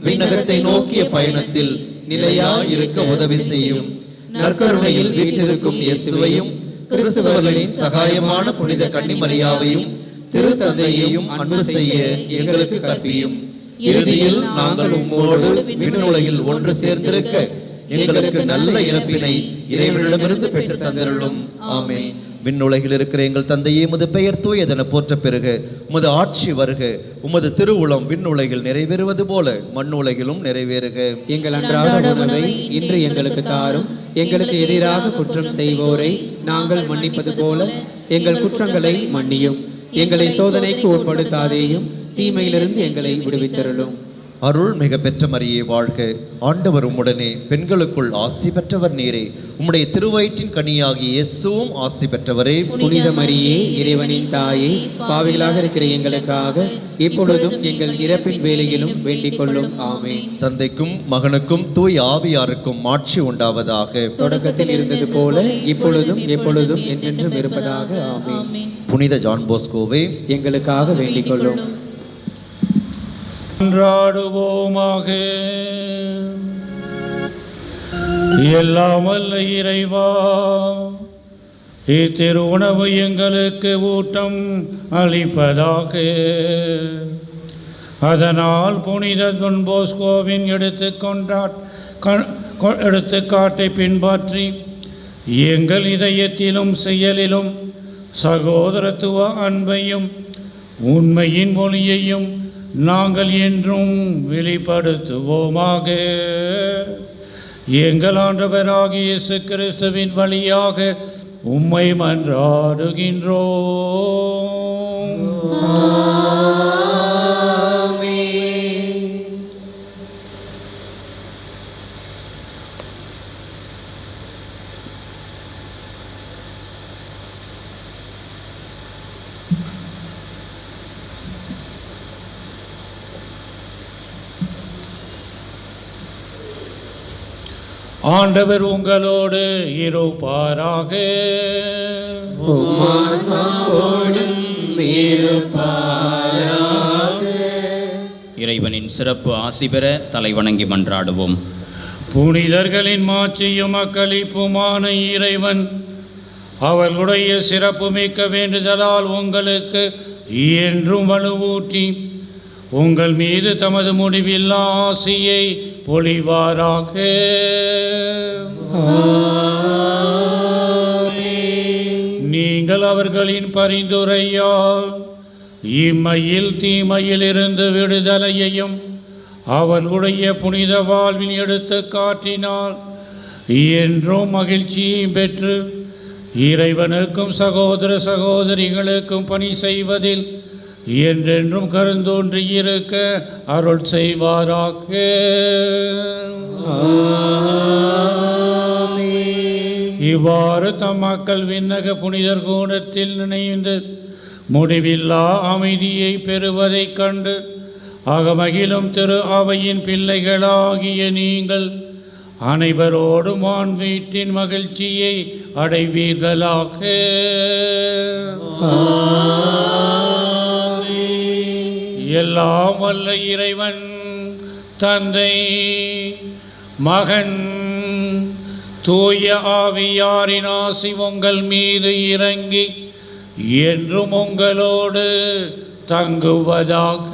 விண்ணகத்தை நோக்கிய பயணத்தில் நிலையாயிருக்க உதவி செய்யும். நற்கருணையில் வீற்றிருக்கும் இயேசுவையும் கிறிஸ்தவர்களின் சகாயமான புனித கன்னிமரியாவையும் திருத்தந்தையையும் அன்பு செய்ய எங்களுக்கு கற்பியும். இறுதியில் நாங்கள் உம்மோடு விண்ணுலகில் ஒன்று சேர்ந்திருக்க எங்களுக்கு நல்ல இறப்பினை இறைவனிடமிருந்து பெற்று தந்தருளும். ஆமென். விண்ணுலகில் இருக்கிற எங்கள் தந்தையே, உமது பெயர் தூயதென போற்ற பெறுக. உமது ஆட்சி வருக. உமது திருவுளம் விண்ணுலகில் நிறைவேறுவது போல மண்ணுலகிலும் நிறைவேறுக. எங்கள் அன்றாட உணவை இன்று எங்களுக்கு தாரும். எங்களுக்கு எதிராக குற்றம் செய்வோரை நாங்கள் மன்னிப்பது போல எங்கள் குற்றங்களை மன்னியும். எங்களை சோதனைக்கு உட்படுத்தாதேயும், தீமையிலிருந்து எங்களை விடுவித்தருளும். அருள் மிக பெற்ற மரியே வாழ்க. ஆண்டவர் உம்முடனே, பெண்களுக்குள் ஆசி பெற்றவர் நீரே. உம்முடைய திருவயிற்றின் கனியாகி இயேசுவும் ஆசி பெற்றவரே. புனித மரியே, இறைவனின் தாயே, பாவிகளாக இருக்கிற எங்களுக்காக இப்பொழுதும் எங்கள் இறப்பின் வேளையிலும் வேண்டிக் கொள்ளும். ஆமென். தந்தைக்கும் மகனுக்கும் தூய் ஆவியாருக்கும் மாட்சி உண்டாவதாக. தொடக்கத்தில் இருந்தது போல இப்பொழுதும் எப்பொழுதும் என்றென்றும் இருப்பதாக. ஆமென். புனித ஜான் போஸ்கோவே, எங்களுக்காக வேண்டிக் கொள்ளும். மன்றாடுவோமாக. எல்லாம் வல்ல இறைவா, இத்திரு உணவு எங்களுக்கு ஊட்டம் அளிப்பதாக. அதனால் புனித தொன் போஸ்கோவின் எடுத்துக்காட்டை பின்பற்றி எங்கள் இதயத்திலும் செயலிலும் சகோதரத்துவ அன்பையும் உண்மையின் மொழியையும் நாங்கள் என்றும் வெளிப்படுத்துவோமாக. எங்கள் ஆண்டவராகிய இயேசு கிறிஸ்துவின் வழியாக உம்மை மன்றாடுகின்றோம். ஆண்டவர் உங்களோடு இருப்பாராக. இறைவனின் சிறப்பு ஆசி பெற தலைவணங்கி மன்றாடுவோம். புனிதர்களின் மாட்சியும் அக்களிப்புமான இறைவன் அவர்களுடைய சிறப்பு மிக்க வேண்டுதலால் உங்களுக்கு என்றும் வலுவூட்டி உங்கள் மீது தமது முடிவில்லா ஆசியை பொழிவாராக. நீங்கள் அவர்களின் பரிந்துரையால் இம்மையில் தீமையில் இருந்து விடுதலையையும் அவர்களுடைய புனித வாழ்வில் எடுத்து காட்டினால் என்றும் மகிழ்ச்சியையும் பெற்று இறைவனுக்கும் சகோதர சகோதரிகளுக்கும் பணி செய்வதில் என்றென்றும் கருந்தோன்றி இருக்க அருள் செய்வாராக. இவ்வாறு தம் மக்கள் விண்ணக புனிதர் கூடத்தில் நினைந்து முடிவில்லா அமைதியை பெறுவதைக் கண்டு அகமகிழும் திரு அவையின் பிள்ளைகளாகிய நீங்கள் அனைவரோடும் ஆண் வீட்டின் மகிழ்ச்சியை அடைவீர்களாக. எல்லாம் வல்ல இறைவன் தந்தை மகன் தூய ஆவியாரின் ஆசி உங்கள் மீது இறங்கி என்றும் உங்களோடு தங்குவதாக.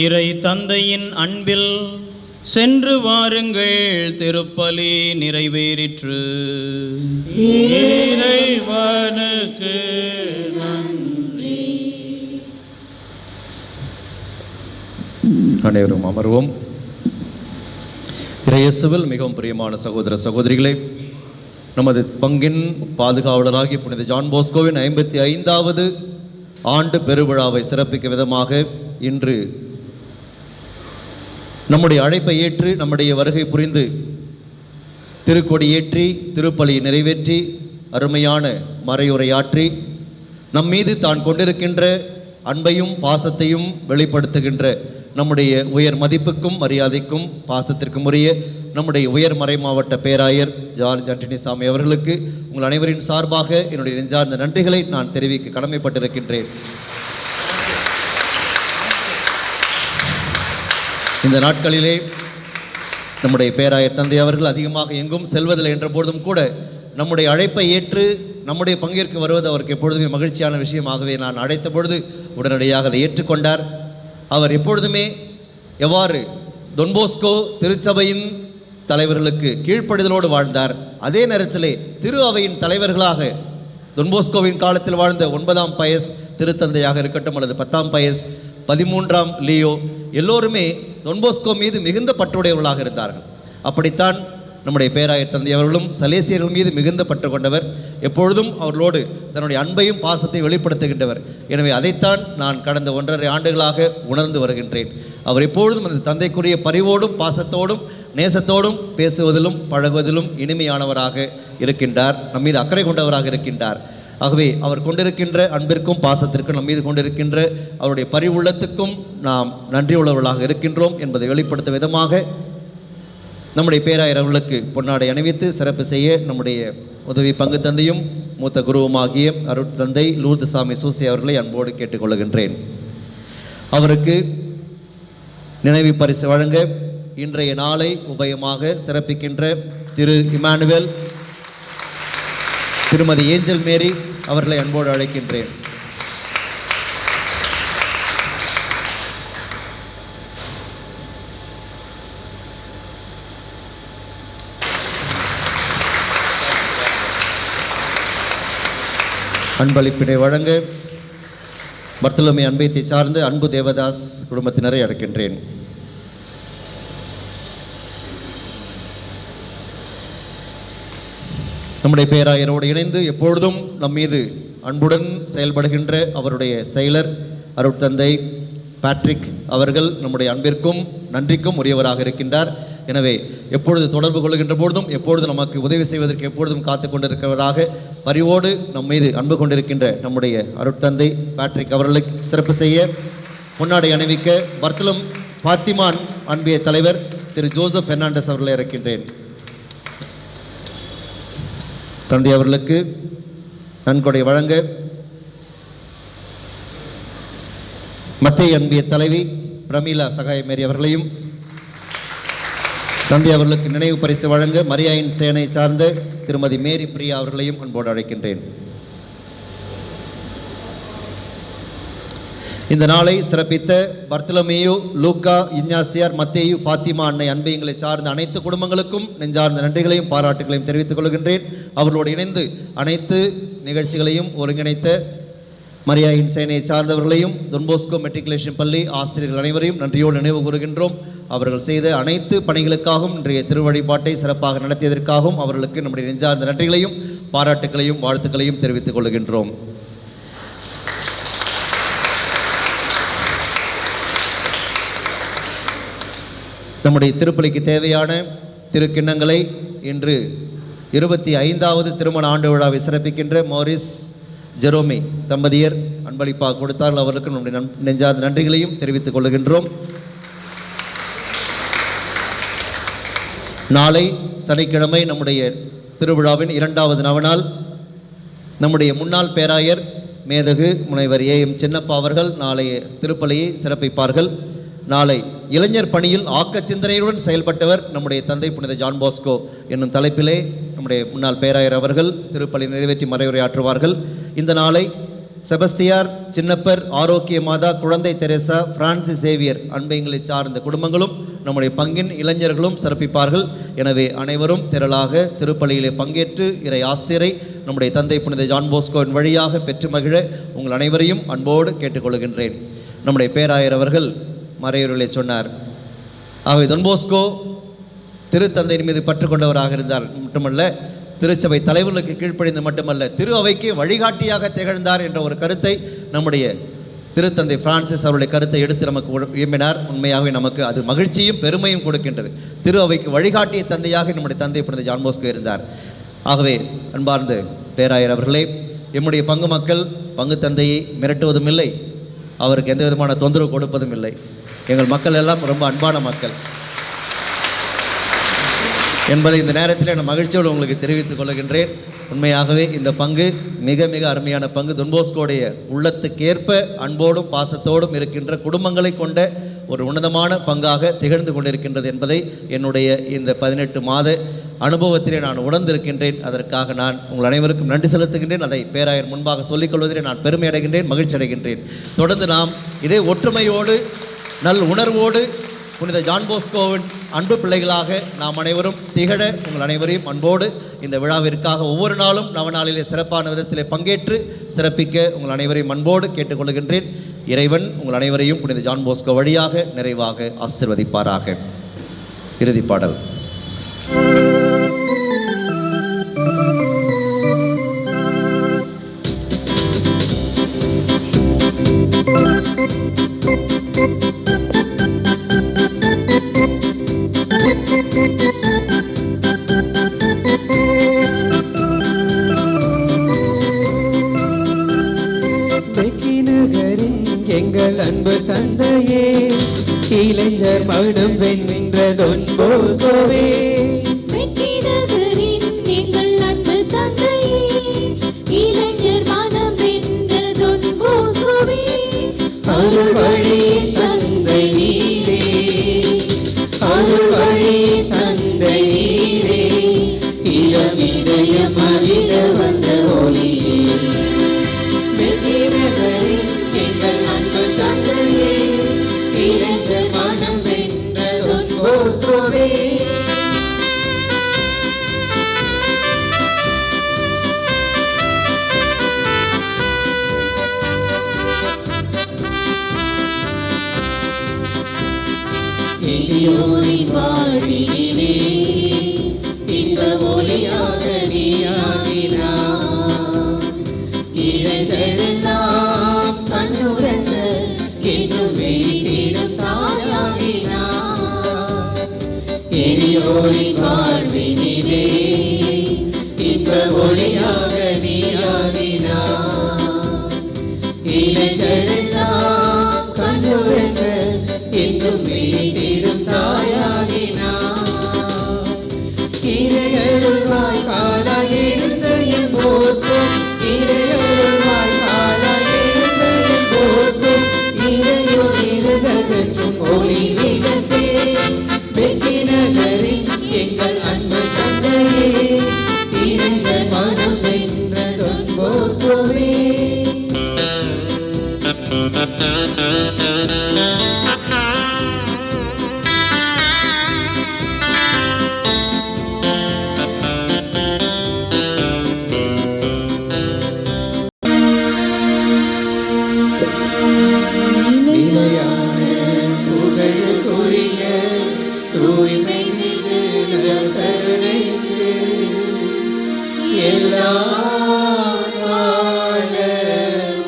இறை தந்தையின் அன்பில் சென்று வாருங்கள், திருப்பலி நிறைவேறிற்று. இறைவனுக்கு நன்றி. அனைவரும் அமர்வோம். இயேசுவில் மிகவும் பிரியமான சகோதர சகோதரிகளே, நமது பங்கின் பாதுகாவலராகிய புனித ஜான் போஸ்கோவின் 55வது ஆண்டு பெருவிழாவை சிறப்பிக்கும் விதமாக இன்று நம்முடைய அழைப்பை ஏற்று நம்முடைய வருகை புரிந்து திருக்கொடி ஏற்றி திருப்பலி நிறைவேற்றி அருமையான மறையுரையாற்றி நம்மீது தான் கொண்டிருக்கின்ற அன்பையும் பாசத்தையும் வெளிப்படுத்துகின்ற நம்முடைய உயர் மதிப்புக்கும் மரியாதைக்கும் பாசத்திற்கும் உரிய நம்முடைய உயர் மறை மாவட்ட பேராயர் ஜார்ஜ் ஆண்டனி சாமி அவர்களுக்கு உங்கள் அனைவரின் சார்பாக என்னுடைய நெஞ்சார்ந்த நன்றிகளை நான் தெரிவிக்க கடமைப்பட்டிருக்கின்றேன். இந்த நாட்களிலே நம்முடைய பேராயர் தந்தை அவர்கள் அதிகமாக எங்கும் செல்வதில்லை என்ற போதும் கூட நம்முடைய அழைப்பை ஏற்று நம்முடைய பங்கிற்கு வருவது அவருக்கு எப்பொழுதுமே மகிழ்ச்சியான விஷயமாகவே நான் அழைத்த பொழுது உடனடியாக அதை ஏற்றுக்கொண்டார். அவர் எப்பொழுதுமே எவ்வாறு தொன்போஸ்கோ திருச்சபையின் தலைவர்களுக்கு கீழ்ப்படிதலோடு வாழ்ந்தார், அதே நேரத்திலே திரு அவையின் தலைவர்களாக தொன்போஸ்கோவின் காலத்தில் வாழ்ந்த 9ஆம் பயஸ் திருத்தந்தையாக இருக்கட்டும் அல்லது 10ஆம் பயஸ் 13ஆம் லியோ எல்லோருமே தொன்போஸ்கோ மீது மிகுந்த பற்றுடையவர்களாக இருந்தார்கள். அப்படித்தான் நம்முடைய பேராயர் தந்தை அவர்களும் சலேசியர்கள் மீது மிகுந்த பற்று கொண்டவர், எப்பொழுதும் அவர்களோடு தன்னுடைய அன்பையும் பாசத்தை வெளிப்படுத்துகின்றவர். எனவே அதைத்தான் நான் கடந்த 1.5 ஆண்டுகளாக உணர்ந்து வருகின்றேன். அவர் எப்பொழுதும் அந்த தந்தைக்குரிய பரிவோடும் பாசத்தோடும் நேசத்தோடும் பேசுவதிலும் பழகுவதிலும் இனிமையானவராக இருக்கின்றார், நம் மீது அக்கறை கொண்டவராக இருக்கின்றார். ஆகவே அவர் கொண்டிருக்கின்ற அன்பிற்கும் பாசத்திற்கும் நம் மீது கொண்டிருக்கின்ற அவருடைய பரிவுள்ளத்துக்கும் நாம் நன்றியுள்ளவர்களாக இருக்கின்றோம் என்பதை வெளிப்படுத்தும் விதமாக நம்முடைய பேராயர் அவர்களுக்கு பொன்னாடை அணிவித்து சிறப்பு செய்ய நம்முடைய உதவி பங்கு தந்தையும் மூத்த குருவுமாகிய அருட்தந்தை லூர்து சாமி சூசி அவர்களை அன்போடு கேட்டுக்கொள்கின்றேன். அவருக்கு நினைவு பரிசு வழங்க இன்றைய நாளை உபயமாக சிறப்பிக்கின்ற திரு இமானுவேல் திருமதி ஏஞ்சல் மேரி அவர்களை அன்போடு அழைக்கின்றேன். அன்பளிப்பினை வழங்க பர்த்தலோமே அன்பைத்தை சார்ந்து அன்பு தேவதாஸ் குடும்பத்தினரை அழைக்கின்றேன். நம்முடைய பேராயரோடு இணைந்து எப்பொழுதும் நம் மீது அன்புடன் செயல்படுகின்ற அவருடைய செயலர் அருட்தந்தை பேட்ரிக் அவர்கள் நம்முடைய அன்பிற்கும் நன்றிக்கும் உரியவராக இருக்கின்றார். எனவே எப்பொழுது தொடர்பு கொள்கின்ற பொழுதும் எப்பொழுது நமக்கு உதவி செய்வதற்கு எப்பொழுதும் காத்து கொண்டிருக்கிறவராக பரிவோடு நம் மீது அன்பு கொண்டிருக்கின்ற நம்முடைய அருட்தந்தை பேட்ரிக் அவர்களை சிறப்பு செய்ய முன்னாடி அணிவிக்க பர்த்தலம் பாத்திமான் அன்பிய தலைவர் திரு ஜோசப் பெர்னாண்டஸ் அவர்களை இருக்கின்றேன். தந்தை அவர்களுக்கு நன்கொடை வழங்க மத்திய அன்பிய தலைவி பிரமீளா சகாயமேரி அவர்களையும், தந்தை அவர்களுக்கு நினைவு பரிசு வழங்க மரியாயின் சேனை சார்ந்த திருமதி மேரி பிரியா அவர்களையும் அன்போடு அழைக்கின்றேன். இந்த நாளை சிறப்பித்த பர்த்தலமேயு, லூக்கா, இஞ்ஞாசியார், மத்தேயு, ஃபாத்திமா அன்னை அன்பையங்களை சார்ந்த அனைத்து குடும்பங்களுக்கும் நெஞ்சார்ந்த நன்றிகளையும் பாராட்டுகளையும் தெரிவித்துக் கொள்கின்றேன். அவர்களோடு இணைந்து அனைத்து நிகழ்ச்சிகளையும் ஒருங்கிணைத்த மரியாயின் சேனையை சார்ந்தவர்களையும் தொன்போஸ்கோ மெட்ரிகுலேஷன் பள்ளி ஆசிரியர்கள் அனைவரையும் நன்றியோடு நினைவு கூறுகின்றோம். அவர்கள் செய்த அனைத்து பணிகளுக்காகவும் இன்றைய திருவழிபாட்டை சிறப்பாக நடத்தியதற்காகவும் அவர்களுக்கு நம்முடைய நெஞ்சார்ந்த நன்றிகளையும் பாராட்டுகளையும் வாழ்த்துக்களையும் தெரிவித்துக் கொள்கின்றோம். நம்முடைய திருப்பலிக்கு தேவையான திருக்கிண்ணங்களை இன்று 25வது திருமண ஆண்டு விழாவை சிறப்பிக்கின்ற மோரிஸ் ஜெரோமி தம்பதியர் அன்பளிப்பாக கொடுத்தார்கள். அவர்களுக்கு நம்முடைய நெஞ்சார்ந்த நன்றிகளையும் தெரிவித்துக் கொள்கின்றோம். நாளை சனிக்கிழமை நம்முடைய திருவிழாவின் 2வது நவநாள். நம்முடைய முன்னாள் பேராயர் மேதகு முனைவர் ஏஎம் சின்னப்பா அவர்கள் நாளைய திருப்பலியை சிறப்பிப்பார்கள். நாளை இளைஞர் பணியில் ஆக்க சிந்தனையுடன் செயல்பட்டவர் நம்முடைய தந்தை புனித ஜான் பாஸ்கோ என்னும் தலைப்பிலே நம்முடைய முன்னாள் பேராயர் அவர்கள் திருப்பலி நிறைவேற்றி மறைவுரையாற்றுவார்கள். இந்த நாளை செபஸ்தியார், சின்னப்பர், ஆரோக்கிய மாதா, குழந்தை தெரேசா, பிரான்சிஸ் சேவியர் அன்பைங்களை சார்ந்த குடும்பங்களும் நம்முடைய பங்கின் இளைஞர்களும் சிறப்பிப்பார்கள். எனவே அனைவரும் திரளாக திருப்பலியிலே பங்கேற்று இறை ஆசிரை நம்முடைய தந்தை புனித ஜான் பாஸ்கோவின் வழியாக பெற்று மகிழ உங்கள் அனைவரையும் அன்போடு கேட்டுக்கொள்கின்றேன். நம்முடைய பேராயர் அவர்கள் மறையுரையிலே சொன்னார். ஆகவே don bosco திருத்தந்தையின் மீது பற்று கொண்டவராக இருந்தார் மட்டுமல்ல, திருச்சபை தலைவர்களுக்கு கீழ்ப்படிந்து மட்டுமல்ல, திரு அவைக்கு வழிகாட்டியாக திகழ்ந்தார் என்ற ஒரு கருத்தை நம்முடைய திருத்தந்தை பிரான்சிஸ் அவருடைய கருத்தை எடுத்து நமக்கு இயம்பினார். உண்மையாகவே நமக்கு அது மகிழ்ச்சியும் பெருமையும் கொடுக்கின்றது. திரு அவைக்கு வழிகாட்டிய தந்தையாக நம்முடைய தந்தை புனித ஜான் பாஸ்கோ இருந்தார். ஆகவே அன்பார்ந்த பேராயர் அவர்களே, எம்முடைய பங்கு மக்கள் பங்கு தந்தையை மிரட்டுவதும் இல்லை, அவருக்கு எந்த விதமான தொந்தரவு கொடுப்பதும் இல்லை. எங்கள் மக்கள் எல்லாம் ரொம்ப அன்பான மக்கள் என்பதை இந்த நேரத்தில் நான் மகிழ்ச்சியோடு உங்களுக்கு தெரிவித்துக் கொள்கின்றேன். உண்மையாகவே இந்த பங்கு மிக மிக அருமையான பங்கு. don boscoவுடைய உள்ளத்துக்கேற்ப அன்போடும் பாசத்தோடும் இருக்கின்ற குடும்பங்களை கொண்ட ஒரு உன்னதமான பங்காக திகழ்ந்து கொண்டிருக்கின்றது என்பதை என்னுடைய இந்த 18 மாத அனுபவத்திலே நான் உணர்ந்திருக்கின்றேன். அதற்காக நான் உங்கள் அனைவருக்கும் நன்றி செலுத்துகின்றேன். அதை பேராயர் முன்பாக சொல்லிக்கொள்வதிலே நான் பெருமை அடைகின்றேன், மகிழ்ச்சி அடைகின்றேன். தொடர்ந்து நாம் இதே ஒற்றுமையோடு நல் உணர்வோடு புனித ஜான் பாஸ்கோவின் அன்பு பிள்ளைகளாக நாம் அனைவரும் திகழ உங்கள் அனைவரையும் அன்போடு இந்த விழாவிற்காக ஒவ்வொரு நாளும் நவநாளிலே சிறப்பான விதத்திலே பங்கேற்று சிறப்பிக்க உங்கள் அனைவரையும் அன்போடு கேட்டுக்கொள்கின்றேன். இறைவன் உங்கள் அனைவரையும் புனித ஜான் பாஸ்கோ வழியாக நிறைவாக ஆசீர்வதிப்பாராக. இறுதிப் பாடல். எங்கள் அன்பு தந்தையே, இளைஞர் மனம் வென்ற don boscoவே, நகரின் எங்கள் அன்பு தந்தையே, இளைஞர் மனம் வென்ற don boscoவே, அருள் வழி தந்தை நீரே, அருள் வழி தந்தை நீரே, இளமிதயம் அறிட வந்த ஒளியே, நகரின் எங்கள் அன்பு தந்தையே, இளைஞர் மனம் வென்ற don boscoவே. எளியோரின் வாழ்வினிலே இன்ப ஒளியாக நீயாகினாய், இளைஞரெல்லாம் கண்ணுறங்க என்றும் வெளியிடும் தாயாகினாய். எளியோரின் வாழ்வினிலே இன்ப ஒளியாக நீயாகினாய், இளைஞரெல்லாம் கண்ணுறங்க என்றும் வெளியிடும் தாயாகினாய். இறையருள்வாய் காலாய் எழுந்த என் போஸ்கோ, இறையருள்வாய் காலாய் எழுந்த என் போஸ்கோ, இறையோரிலகற்றும் ஒளி விளக்கே, வெற்றி நகரின் எங்கள் அன்பு தந்தையே, இளைஞர் மனம் வென்ற don boscoவே. நிலையான புகழுக்குரிய தூய்மை மிகு நற்கருணைக்கு எல்லா காலமும்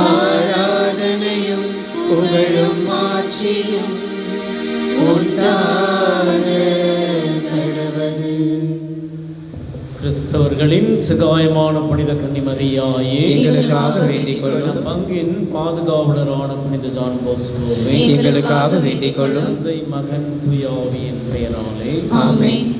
ஆராதனையும் புகழும் ஆட்சியும் உண்டாக கடவது. கிறிஸ்தவர்களின் சிகாயமான புனித கன்னிமரியாயே, எங்களுக்காக வேண்டிக் கொள்ளும். பங்கின் பாதுகாவலரான புனித ஜான் பாஸ்கோவே, எங்களுக்காக வேண்டிக் கொள்ளும். தந்தை, மகன், தூய ஆவியின் பெயராலே ஆமென்.